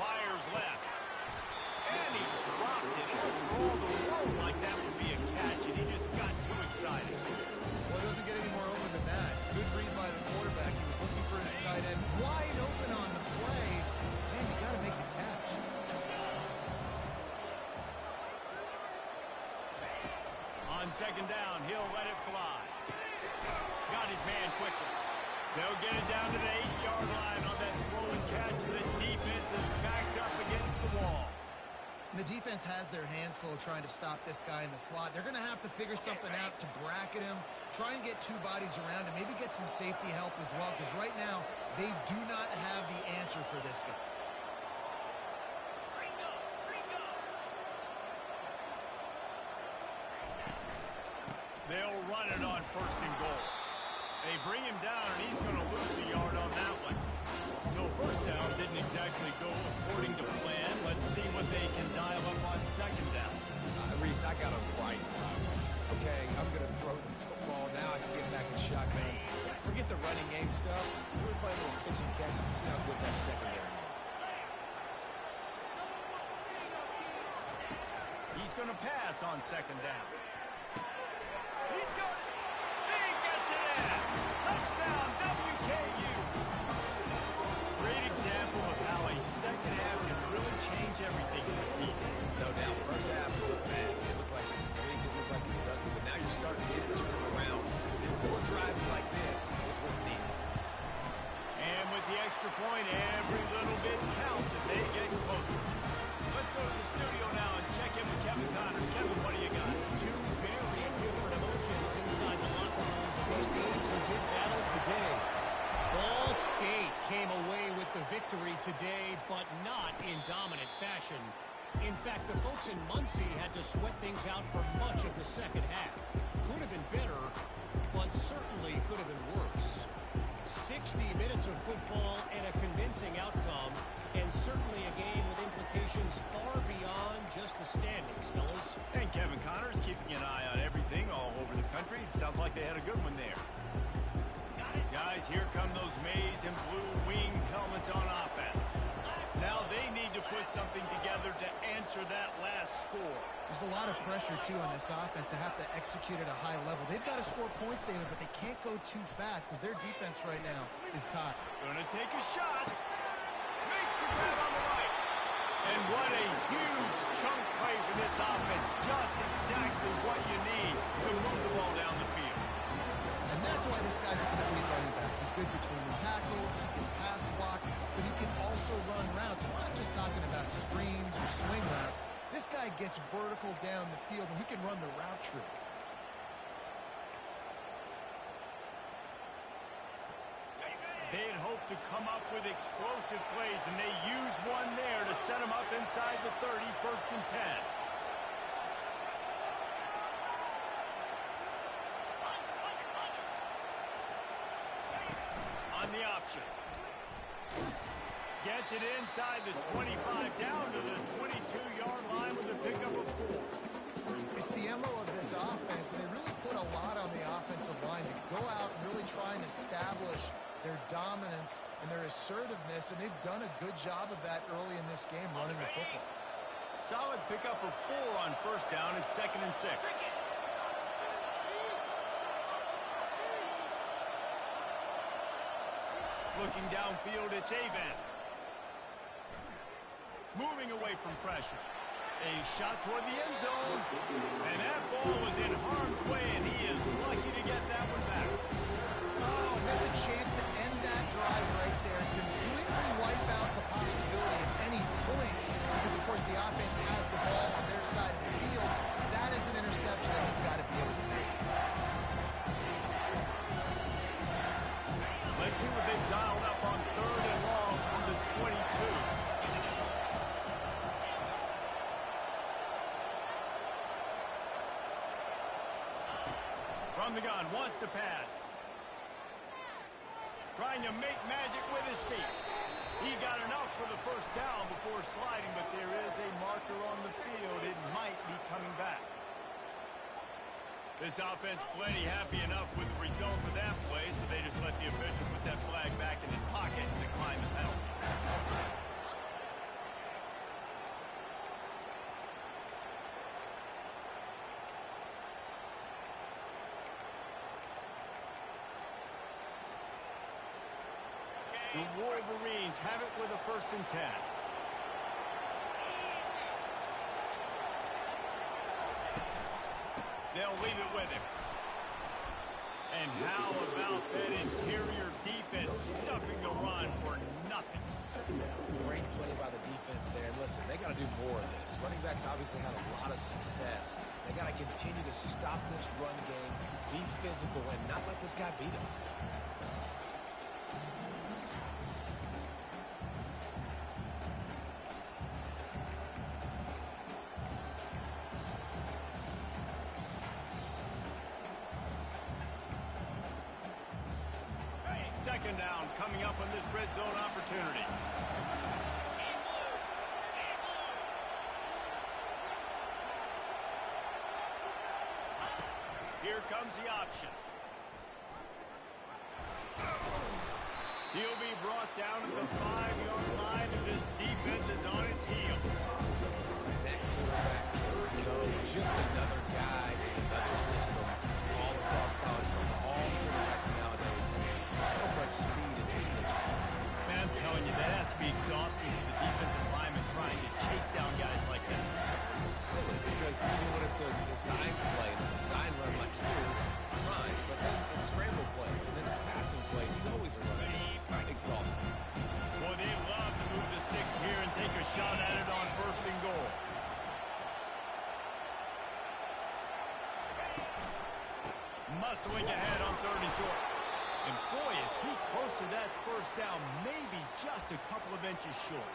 Fires left. And he dropped it. For all the world like that would be a catch, and he just got too excited. Well, it doesn't get any more open than that. second down. He'll let it fly. Got his man quickly. They'll get it down to the 8-yard line on that throw and catch. The defense is backed up against the wall. The defense has their hands full trying to stop this guy in the slot. They're going to have to figure something out to bracket him, try and get two bodies around him, maybe get some safety help as well, because right now they do not have the answer for this guy. They'll run it on first and goal. They bring him down, and he's going to lose a yard on that one. So first down didn't exactly go according to plan. Let's see what they can dial up on second down. Reese, I got him right. Okay, I'm going to throw the football now. I can get back in shotgun. Forget the running game stuff. We're playing a little pitch and catch and see how good that secondary is. He's going to pass on second down. He's got it. He gets it in. Touchdown, WKU. Great example of how a second half can really change everything in the team. No doubt. First half, it looked bad. It looked like it was big. It looked like it was ugly. But now you're starting to get it turned around. And more drives like this is what's needed. And with the extra point, every little bit counts as they get closer. Let's go to the studio now and check in with Kevin Connors. Kevin, what do you got? Two very different emotions inside the locker rooms of these teams who did battle today. Ball State came away with the victory today, but not in dominant fashion. In fact, the folks in Muncie had to sweat things out for much of the second half. Could have been better, but certainly could have been worse. 60 minutes of football and a convincing outcome, and certainly a game with implications far beyond just the standings, fellas. And Kevin Connors keeping an eye on everything all over the country. Sounds like they had a good one there. Guys, here come those maize and blue winged helmets on offense. Now they need to put something together to answer that last score. There's a lot of pressure, too, on this offense to have to execute at a high level. They've got to score points, David, but they can't go too fast because their defense right now is top. Gonna take a shot. Makes a grab on the right. And what a huge chunk play for this offense. Just exactly what you need to move the ball down the field. And that's why this guy's a complete running back. He's good between the tackles, he can pass block, but he can also run routes. And we're not just talking about screens or swing routes. This guy gets vertical down the field, and he can run the route tree. They had hoped to come up with explosive plays, and they used one there to set them up inside the 30, first and 10. On the option. Gets it inside the 25, down to the 22-yard line with a pickup of 4. It's the MO of this offense, and they really put a lot on the offensive line to go out and really try and establish their dominance and their assertiveness, and they've done a good job of that early in this game running the football. Solid pickup of 4 on first down. It's second and 6. Looking downfield, it's Avant. Moving away from pressure. A shot toward the end zone. And that ball was in harm's way, and he is lucky to get that one back. Oh, that's a chance to end that drive right there. Completely wipe out the possibility of any points because, of course, the offense has the ball on their side of the field. That is an interception that he's got to be able to make. Let's see what they've dialed up on third and long from the 22. From the gun, wants to pass. Trying to make magic with his feet. He got enough for the first down before sliding, but there is a marker on the field. It might be coming back. This offense plenty happy enough with the result of that play, so they just let the official put that flag back in his pocket and decline the penalty. The Wolverines have it with a first and 10. They'll leave it with him. And how about that interior defense stuffing the run for nothing? Great play by the defense there. And listen, they got to do more of this. Running backs obviously had a lot of success. They got to continue to stop this run game, be physical, and not let this guy beat them. Second down coming up on this red zone opportunity. Here comes the option. He'll be brought down to the 5-yard line, and this defense is on its heels. And that quarterback, here we go. Just another guy in another system all across college football. All quarterbacks nowadays, they get so much speed into the defense. Man, I'm telling you, that has to be exhausting for the defensive lineman trying to chase down guys like that. It's silly because even when it's a design play, it's a design run like here, fine. But then it's scramble plays, and then it's passing plays. He's always a runner. Just exhausting. Boy, they love to move the sticks here and take a shot at it on 1st and goal. Muscling ahead on 3rd and short. And boy, is he close to that 1st down, maybe just a couple of inches short.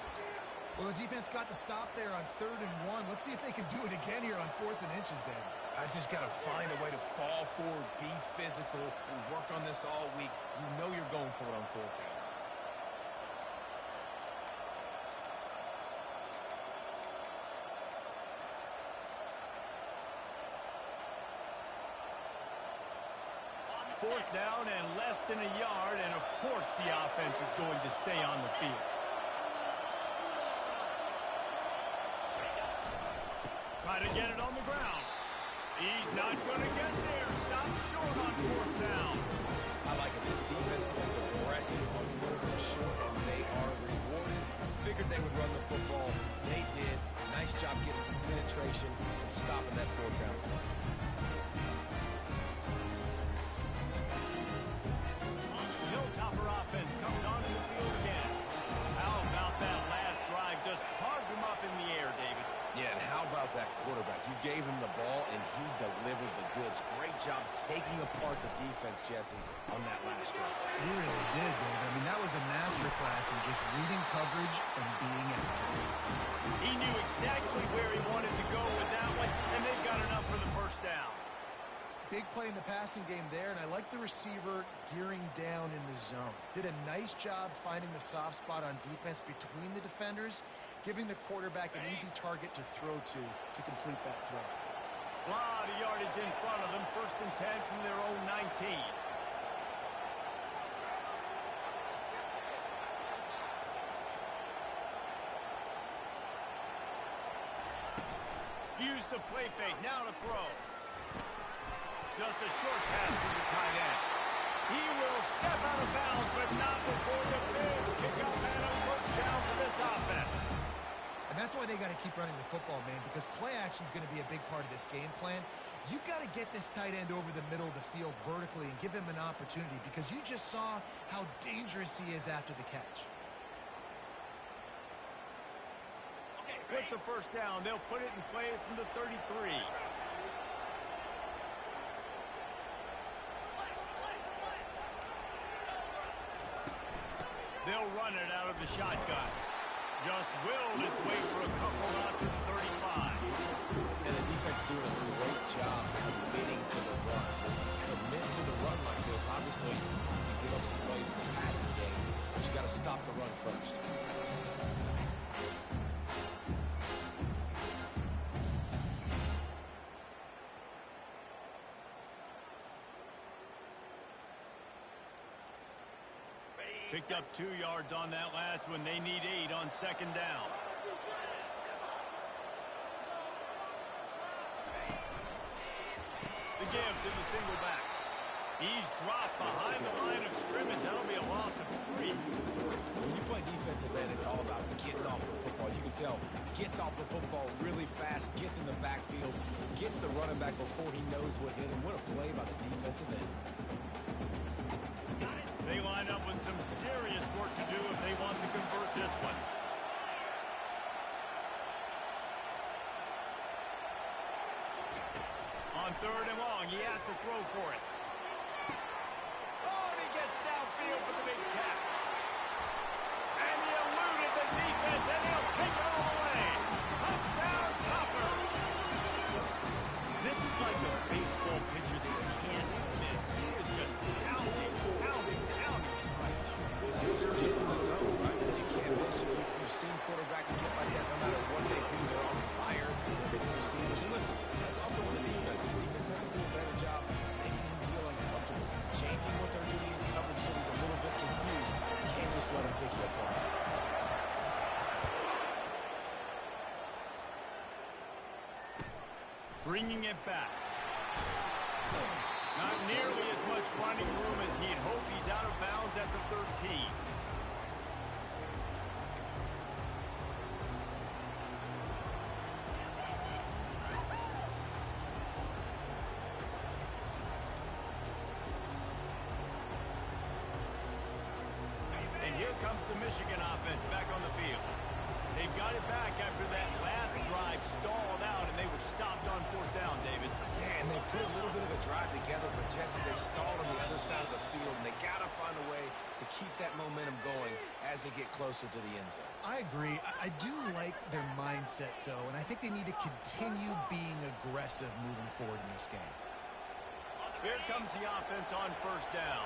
Well, the defense got the stop there on 3rd and 1. Let's see if they can do it again here on 4th and inches, David. I just got to find a way to fall forward, be physical. We worked on this all week. You know you're going for it on 4th down. Fourth down and less than a yard, and of course the offense is going to stay on the field. Try to get it on the ground. He's not going to get there. Stop short on 4th down. I like it. This defense plays aggressive on 4th and short, and they are rewarded. Figured they would run the football. They did. Nice job getting some penetration and stopping that 4th down play. Hilltopper offense comes onto the field again. How about that last drive? Just carved him up in the air, David. Yeah, and how about that quarterback? You gave him the ball, and he delivered the goods. Great job taking apart the defense, Jesse, on that last drive. He really did, David. I mean, that was a masterclass in just reading coverage and being accurate. He knew exactly where he wanted to go with that one, and they've got enough for the 1st down. Big play in the passing game there, and I like the receiver gearing down in the zone. Did a nice job finding the soft spot on defense between the defenders, giving the quarterback an easy target to throw to complete that throw. A lot of yardage in front of them. 1st and 10 from their own 19. Use the play fake. Now to throw. Just a short pass to the tight end. He will step out of bounds, but not before the big kickoff and a 1st down for this offense. And that's why they got to keep running the football, man, because play action is going to be a big part of this game plan. You've got to get this tight end over the middle of the field vertically and give him an opportunity, because you just saw how dangerous he is after the catch. With the 1st down, they'll put it in play from the 33. They'll run it out of the shotgun. Just willed his way for a couple out to the 35. And the defense doing a great job committing to the run. Commit to the run like this. Obviously, you give up some plays in the passing game, but you got to stop the run first. Picked up 2 yards on that last one. They need 8 on 2nd down. The give to the single back. He's dropped behind the line of scrimmage. That'll be a loss of 3. When you play defensive end, it's all about getting off the football. You can tell, gets off the football really fast, gets in the backfield, gets the running back before he knows what hit him. What a play by the defensive end. They line up with some serious work to do if they want to convert this one. On 3rd and long, he has to throw for it. Oh, and he gets downfield for the big catch. And he eluded the defense, and he'll take it all the way. Touchdown, Topper. This is like a baseball pitcher they can't miss. He is just pounding the strike zone. Just gets in the zone, right? You can't miss. You've seen quarterbacks get like that no matter what they do. They're on fire. They're hitting receivers. And listen, that's also on the defense. The defense has to do a better job making him feel uncomfortable, changing what they're doing in coverage so he's a little bit confused. You can't just let him pick you apart. Bringing it back. Not nearly as much running room as he'd hoped. He's out of bounds at the 13. And here comes the Michigan offense back on the field. They've got it back after that last drive stalled out, and they were stopped on 4th down, David. Yeah, and they put a little bit of a drive together, but Jesse, they stalled on the other side of the field, and they got to find a way to keep that momentum going as they get closer to the end zone. I agree. I do like their mindset, though, and I think they need to continue being aggressive moving forward in this game. Here comes the offense on 1st down.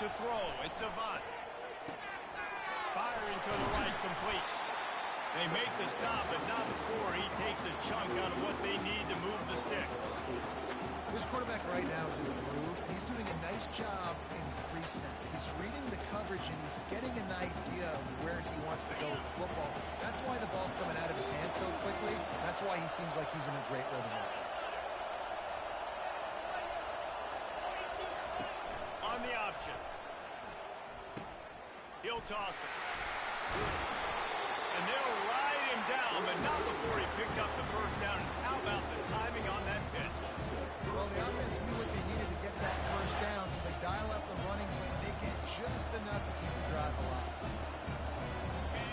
To throw, it's Avant. Firing to the right, complete. They make the stop, but not before he takes a chunk out of what they need to move the sticks. This quarterback right now is in the groove. He's doing a nice job in pre-snap. He's reading the coverage, and he's getting an idea of where he wants to go with the football. That's why the ball's coming out of his hands so quickly. That's why he seems like he's in a great rhythm right now. On the option. He'll toss it. And they'll ride him down, but not before he picks up the 1st down. And how about the timing on that pitch? Well, the offense knew what they needed to get that 1st down, so they dial up the running play, make it just enough to keep the drive alive.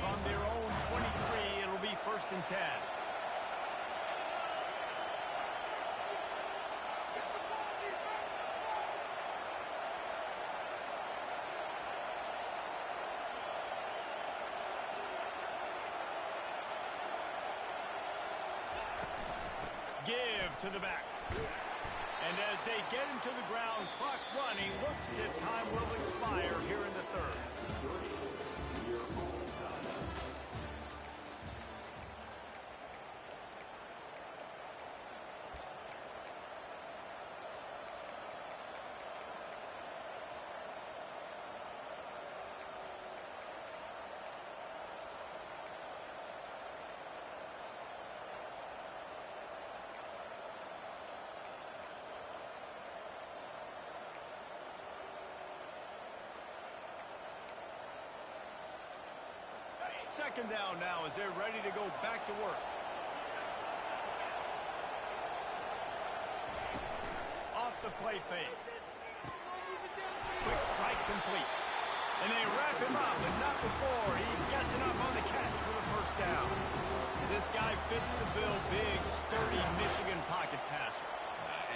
From their own 23, it'll be 1st and 10. Give to the back. And as they get him to the ground, clock running, looks as if time will expire here in the 3rd. Second down now as they're ready to go back to work. Off the play fake. Quick strike complete. And they wrap him up, but not before he gets enough on the catch for the 1st down. This guy fits the bill, big, sturdy Michigan pocket passer.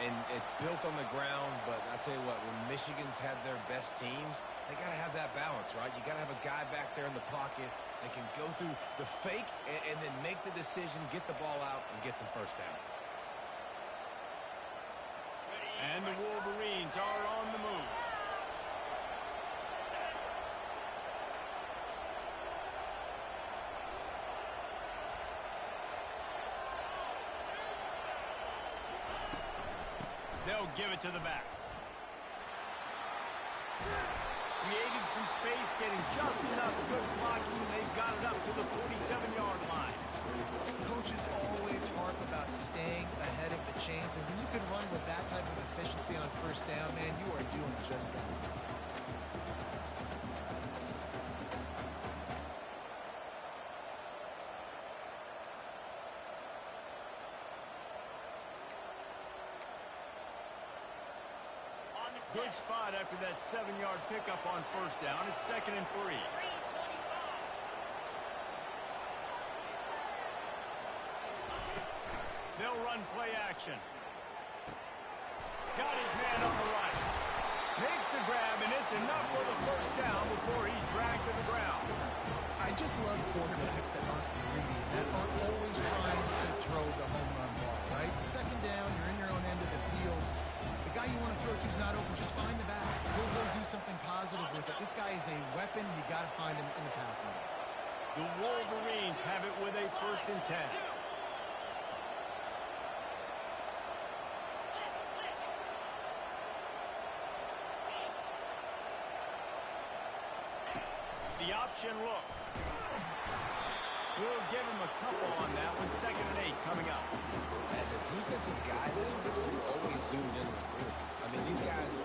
And it's built on the ground, but I tell you what, when Michigan's had their best teams, they got to have that balance, right? You got to have a guy back there in the pocket that can go through the fake and then make the decision, get the ball out, and get some 1st downs. And the Wolverines are on the move. They'll give it to the back. Creating some space, getting just enough good blocking, and they've got it up to the 47-yard line. Coaches always harp about staying ahead of the chains, and when you can run with that type of efficiency on first down, man, you are doing just that. Good spot after that 7-yard pickup on first down. It's 2nd and 3. They'll run play action. Got his man on the right. Makes the grab, and it's enough for the first down before he's dragged to the ground. I just love quarterbacks that aren't greedy, that aren't always trying to throw the home run ball, right? 2nd down, you're in your own end of the field. The guy you want to throw to is not open. Just find the back. He'll go do something positive with it. This guy is a weapon. You got to find him in the passing game. The Wolverines have it with a 1st and 10. The option look. We'll give him a couple on that one. 2nd and 8 coming up. As a defensive guy, you're always zoomed in on the group. I mean, these guys,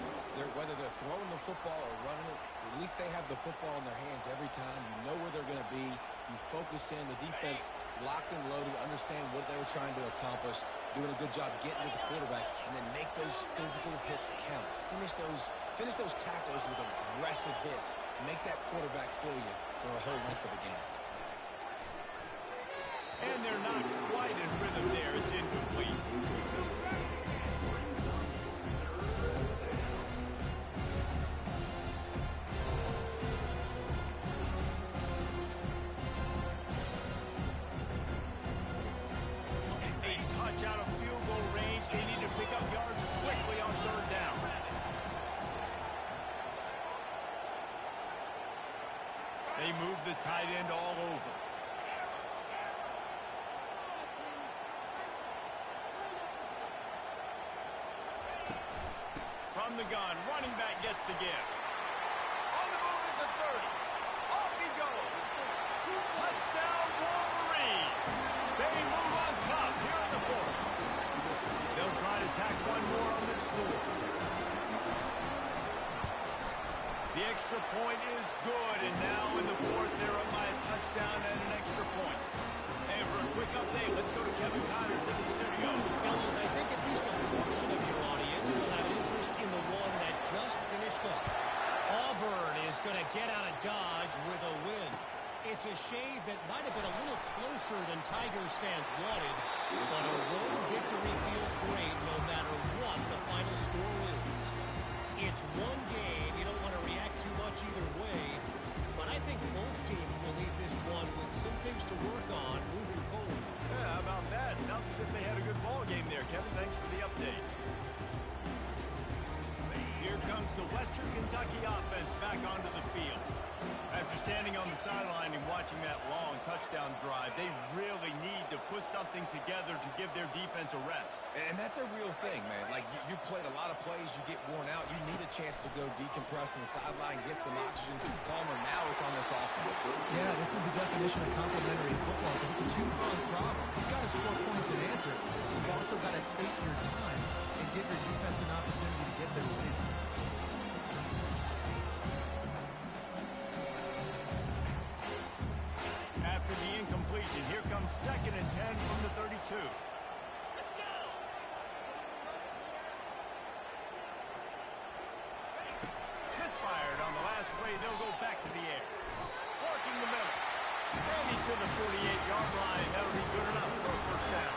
whether they're throwing the football or running it, at least they have the football in their hands every time. You know where they're going to be. You focus in. The defense locked and loaded, understand what they were trying to accomplish, doing a good job getting to the quarterback, and then make those physical hits count. Finish those tackles with aggressive hits. Make that quarterback feel you for a whole length of the game. And they're not quite in rhythm there. It's incomplete. A touch out of field goal range. They need to pick up yards quickly on 3rd down. They move the tight end all over. From the gun, running back gets the give. On the move at the 30. Off he goes. Touchdown, Wolverine. They move on top here in the 4th. They'll try to tack one more on their score. The extra point is good, and now in the 4th, they're up by a touchdown and an extra point. And for a quick update, let's go to Kevin Connors in the studio. Fellas, I think at least a portion of your audience will have interest in the one that just finished up. Auburn is going to get out of Dodge with a win. It's a shave that might have been a little closer than Tigers fans wanted, but a road victory feels great no matter what the final score is. It's one game. You don't want to react too much either way, but I think both teams will leave this one with some things to work on moving forward. Yeah, how about that? Sounds as if they had a good ball game there, Kevin. Thanks for the update. Here comes the Western Kentucky offense back onto the field. After standing on the sideline and watching that long touchdown drive, they really need to put something together to give their defense a rest. And that's a real thing, man. Like, you played a lot of plays, you get worn out. You need a chance to go decompress on the sideline, get some oxygen. Palmer, now it's on this offense. Yeah, this is the definition of complementary football because it's a two-pronged problem. You've got to score points and answer. You've also got to take your time and give your defense an opportunity to get their win. After the incompletion, here comes 2nd and 10 from the 32. Misfired on the last play. They'll go back to the air. Working the middle. And he's to the 48-yard line. That'll be good enough for a first down.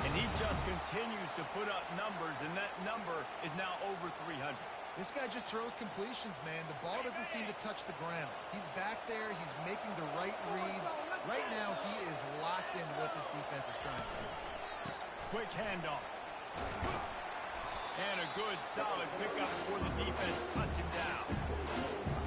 And he just continues to put up numbers, and that number is now over 300. This guy just throws completions, man. The ball doesn't seem to touch the ground. He's back there. He's making the right reads. Right now, he is locked into what this defense is trying to do. Quick handoff. And a good, solid pickup before the defense cuts him down.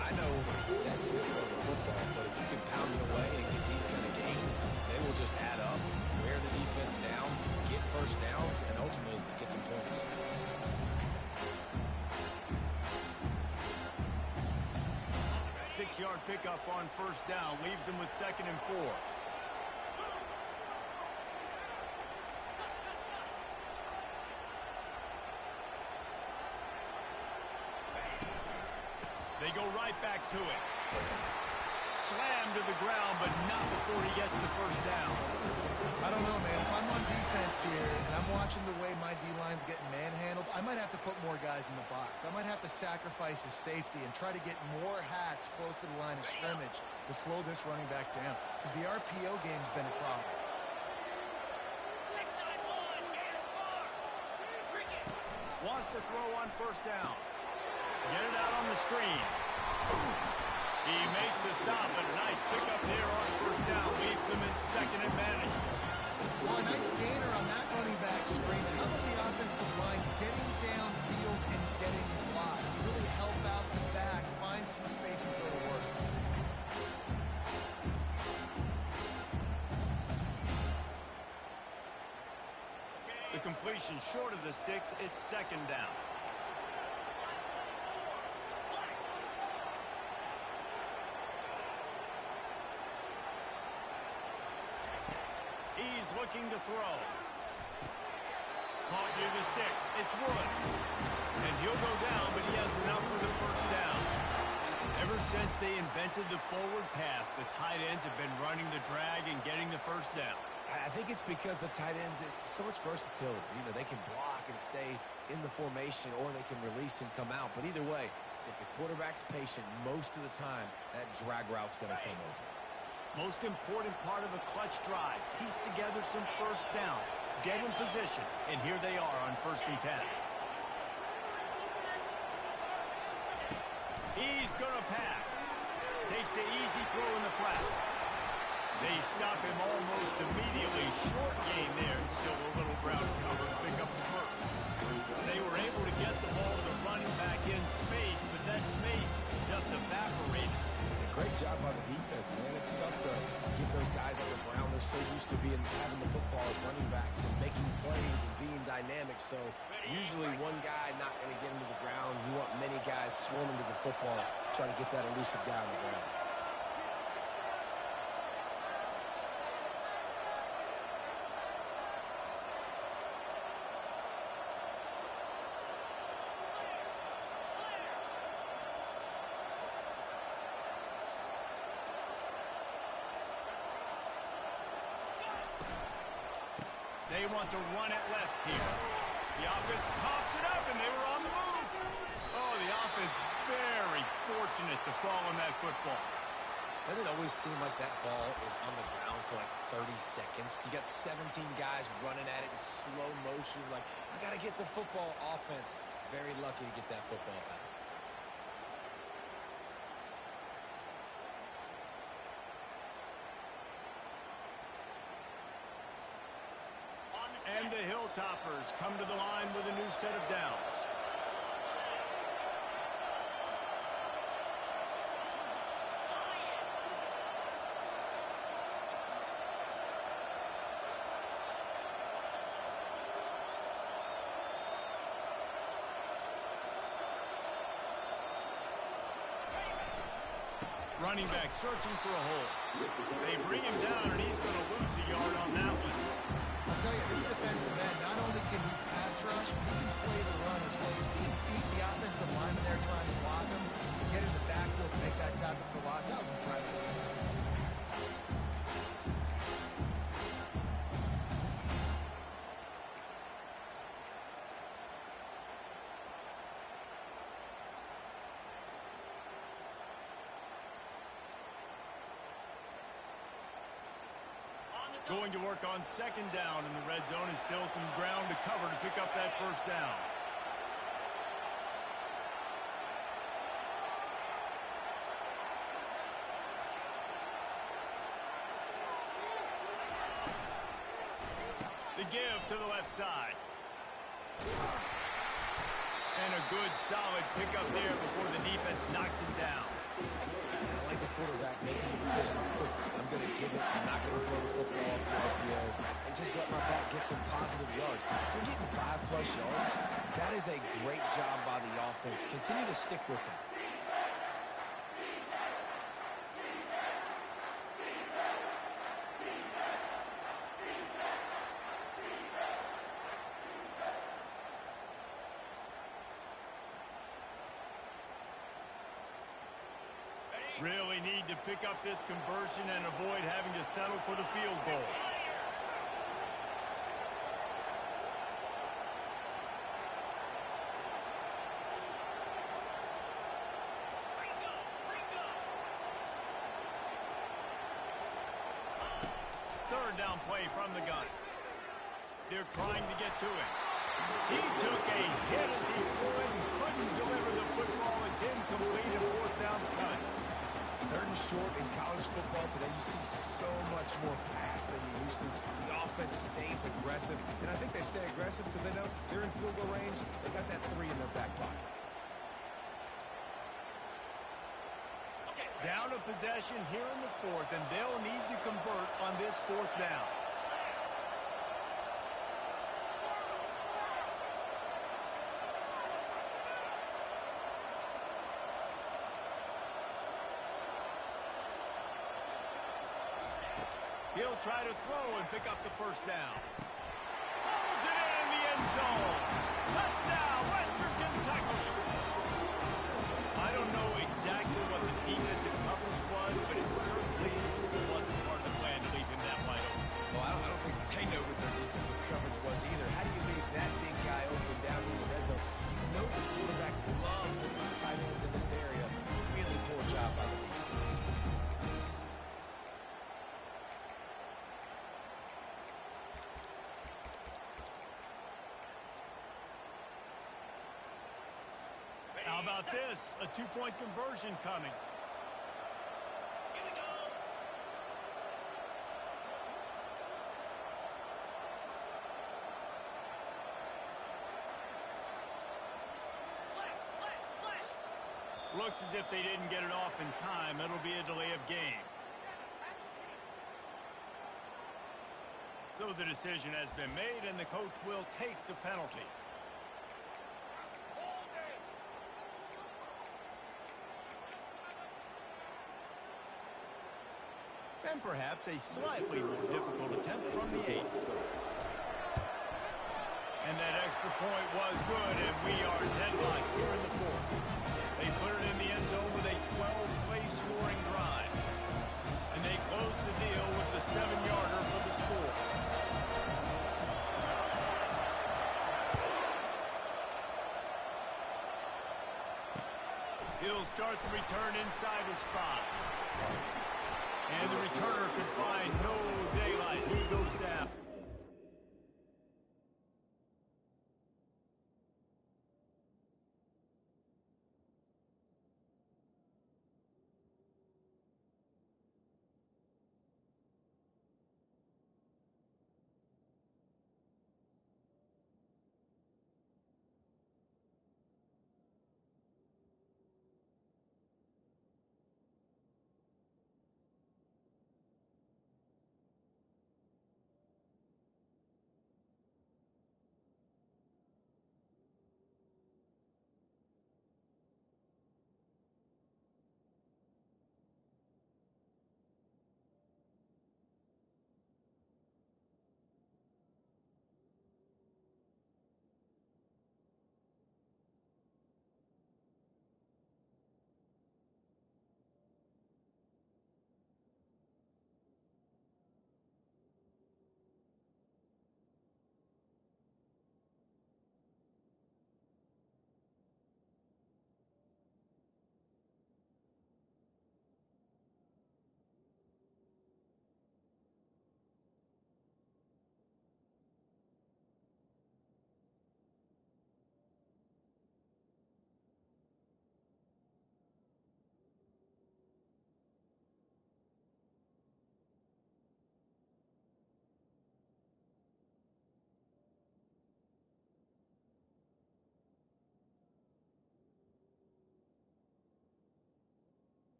I know it's sexy to throw the football, but if you can pound it away and get these kind of gains, they will just add up, wear the defense down, get first downs, and ultimately get some points. 6-yard pickup on first down. Leaves them with 2nd and 4. They go right back to it. Slammed to the ground, but not before he gets the first down. I don't know, man. If I'm on defense here and I'm watching the way my D-line's getting manhandled, I might have to put more guys in the box. I might have to sacrifice his safety and try to get more hacks close to the line of scrimmage to slow this running back down, because the RPO game's been a problem. Wants to throw on first down. Get it out on the screen. He makes the stop, but a nice pickup there on first down. Leaves him in 2nd and manageable. Well, a nice gainer on that running back screen. How about the offensive line getting downfield and getting blocks to really help out the back, find some space to go to work? The completion short of the sticks. It's 2nd down. He's looking to throw. Caught near the sticks. It's Wood. And he'll go down, but he has enough for the first down. Ever since they invented the forward pass, the tight ends have been running the drag and getting the first down. I think it's because the tight ends is so much versatility. You know, they can block and stay in the formation, or they can release and come out. But either way, if the quarterback's patient most of the time, that drag route's going to come over. Most important part of a clutch drive. Piece together some first downs. Get in position. And here they are on 1st and 10. He's going to pass. Takes the easy throw in the flat. They stop him almost immediately. Short gain there. Still a little ground cover to pick up the first. They were able to get the ball to the running back in space, but that space just evaporated. Great job by the defense, man. It's tough to get those guys on the ground. They're so used to having the football as running backs and making plays and being dynamic. So usually one guy not going to get him to the ground. You want many guys swarming to the football, trying to get that elusive guy on the ground. They want to run it left here. The offense pops it up, and they were on the move. Oh, the offense very fortunate to fall on that football. Doesn't it always seem like that ball is on the ground for like 30 seconds? You got 17 guys running at it in slow motion. Like, I got to get the football. Offense, very lucky to get that football back. And the Hilltoppers come to the line with a new set of downs. Running back searching for a hole. They bring him down, and he's going to lose a yard on that one. I'll tell you, this defensive end, not only can he pass rush, but he can play the run as well. You see him beat the offensive lineman there trying to block him, get in the backfield to make that tackle for loss. That was impressive. Going to work on 2nd down in the red zone, and still some ground to cover to pick up that first down. The give to the left side. And a good, solid pickup there before the defense knocks him down. I like the quarterback making the decision quickly. I'm going to give it. I'm not going to throw the football off the RPO and just let my back get some positive yards. If we're getting 5+ yards, that is a great job by the offense. Continue to stick with that. Really need to pick up this conversion and avoid having to settle for the field goal. Third down play from the gun. They're trying to get to it. He took a hit as he threw it and couldn't deliver the football. It's incomplete and fourth down's cut. Third and short in college football today, you see so much more pass than you used to. The offense stays aggressive, and I think they stay aggressive because they know they're in field goal range. They got that 3 in their back pocket. Down a possession here in the fourth, and they'll need to convert on this fourth down. He'll try to throw and pick up the first down. Pulls it in the end zone. Touchdown, Western Kentucky. I don't know exactly what the defensive coverage was, but it certainly wasn't part of the plan to leave him that wide open. Well, I don't think they know what their defensive coverage was either. How do you leave that big guy open down in the red zone? You know the quarterback loves the tight ends in this area. Really poor job by the defense. How about this? A two-point conversion coming. Here we go. Looks as if they didn't get it off in time. It'll be a delay of game. So the decision has been made, and the coach will take the penalty. And perhaps a slightly more difficult attempt from the 8. And that extra point was good, and we are deadlocked here in the fourth. They put it in the end zone with a 12-play scoring drive. And they close the deal with the 7-yarder for the score. He'll start the return inside his 5. And the returner could find no daylight. He goes down.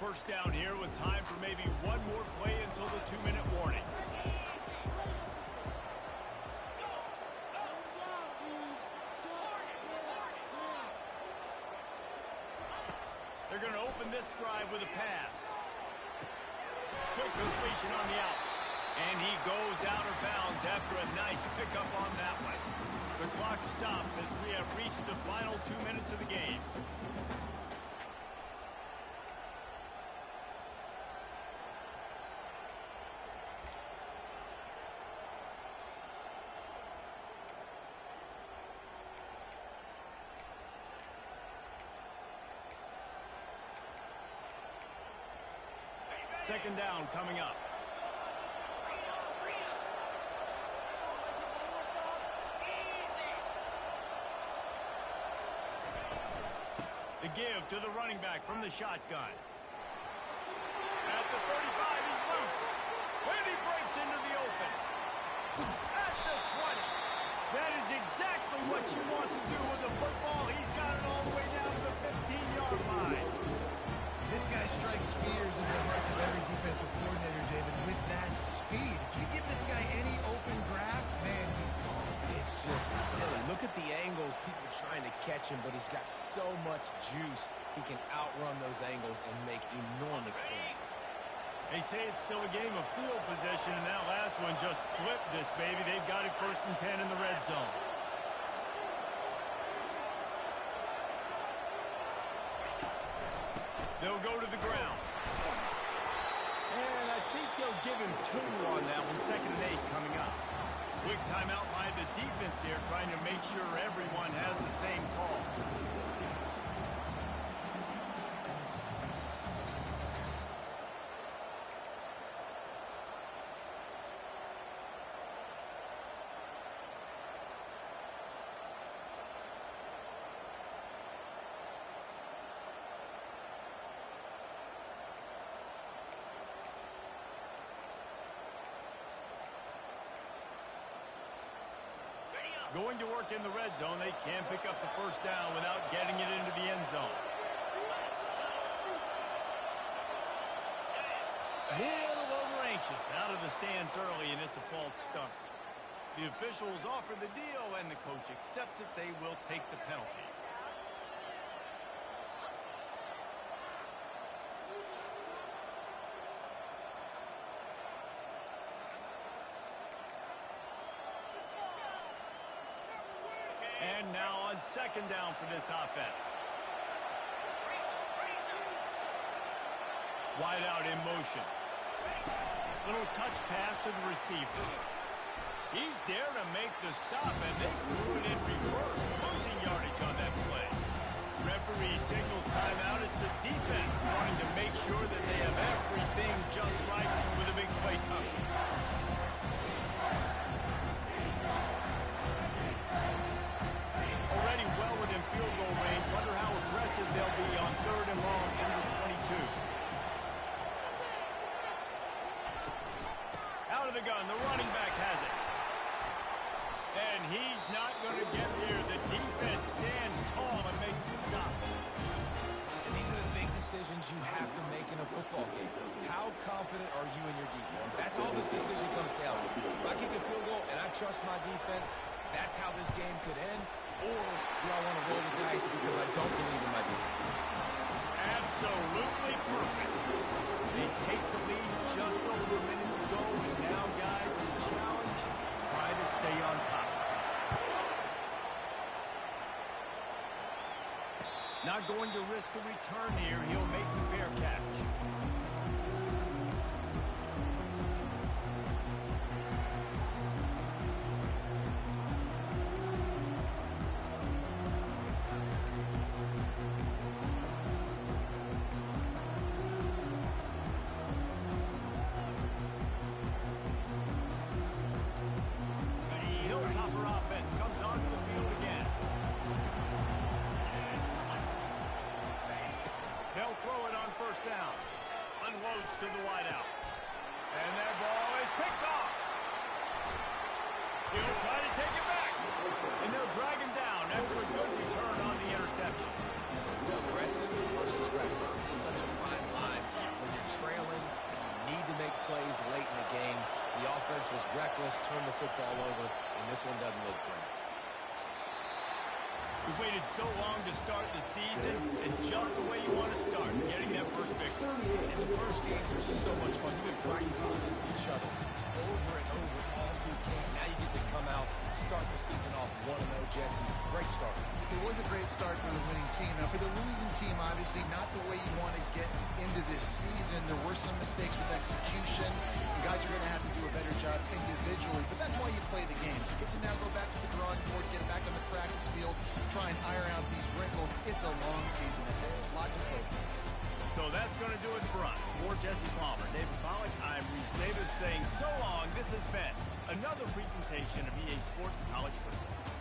first down here with time for maybe one more play until the 2-minute warning. They're going to open this drive with a pass. Quick completion on the out. And he goes out of bounds after a nice pickup on that one. The clock stops as we have reached the final 2 minutes of the game. Second down coming up. The give to the running back from the shotgun. At the 35, he's loose. And he breaks into the open. At the 20. That is exactly what you want to do with the football. He's got it all the way down to the 15-yard line. This guy strikes fears in the hearts of every defensive coordinator, David, with that speed. If you give this guy any open grass, man, he's gone. It's just silly. Look at the angles, people trying to catch him, but he's got so much juice. He can outrun those angles and make enormous plays. They say it's still a game of field possession, and that last one just flipped this baby. They've got it 1st and 10 in the red zone. They'll go to the ground. And I think they'll give him 2 on that one. 2nd and 8 coming up. Quick timeout by the defense there, trying to make sure everyone has the same call. Going to work in the red zone. They can pick up the first down without getting it into the end zone. A little over anxious out of the stands early, and it's a false start. The officials offer the deal, and the coach accepts it. They will take the penalty. And now on 2nd down for this offense. Wide out in motion. Little touch pass to the receiver. He's there to make the stop, and they threw it in reverse, losing yardage on that play. Referee signals timeout. It's the defense wanting to make sure that they have everything just right with a big play coming. Field goal range. Wonder how aggressive they'll be on 3rd and long from the 22. Out of the gun, the running back has it. And he's not going to get there. The defense stands tall and makes the stop. And these are the big decisions you have to make in a football game. How confident are you in your defense? That's all this decision comes down to. If I kick a field goal and I trust my defense, that's how this game could end. Or do I want to roll the dice because I don't believe in my defense? Absolutely perfect. They take the lead just over a minute to go, and now, guys, the challenge, try to stay on top. Not going to risk a return here. He'll make the fair catch. Down. Unloads to the wideout. And that ball is picked off. He'll try to take it back. And they'll drag him down after a good return on the interception. Aggressive versus reckless. It's such a fine line. need to make plays late in the game. The offense was reckless, turned the football over, and this one doesn't look great. We waited so long to start the season, and just the way you want to start, getting that first victory. And the first games are so much fun. You've been practicing against each other over and over all through camp. Now you get to come out, start the season off 1-0, Jesse. Great start. It was a great start for the winning team. Now, for the losing team, obviously not the way you want to get into this season. There were some mistakes with execution. You guys are going to have to do a better job individually, but that's why you play the games. You get to now go back to the drawing board, get back on the practice field, try and iron out these wrinkles. It's a long season ahead. A lot to play for. So that's going to do it for us. For Jesse Palmer, David Pollack, I'm Reese Davis saying so long. This has been another presentation of EA Sports College Football.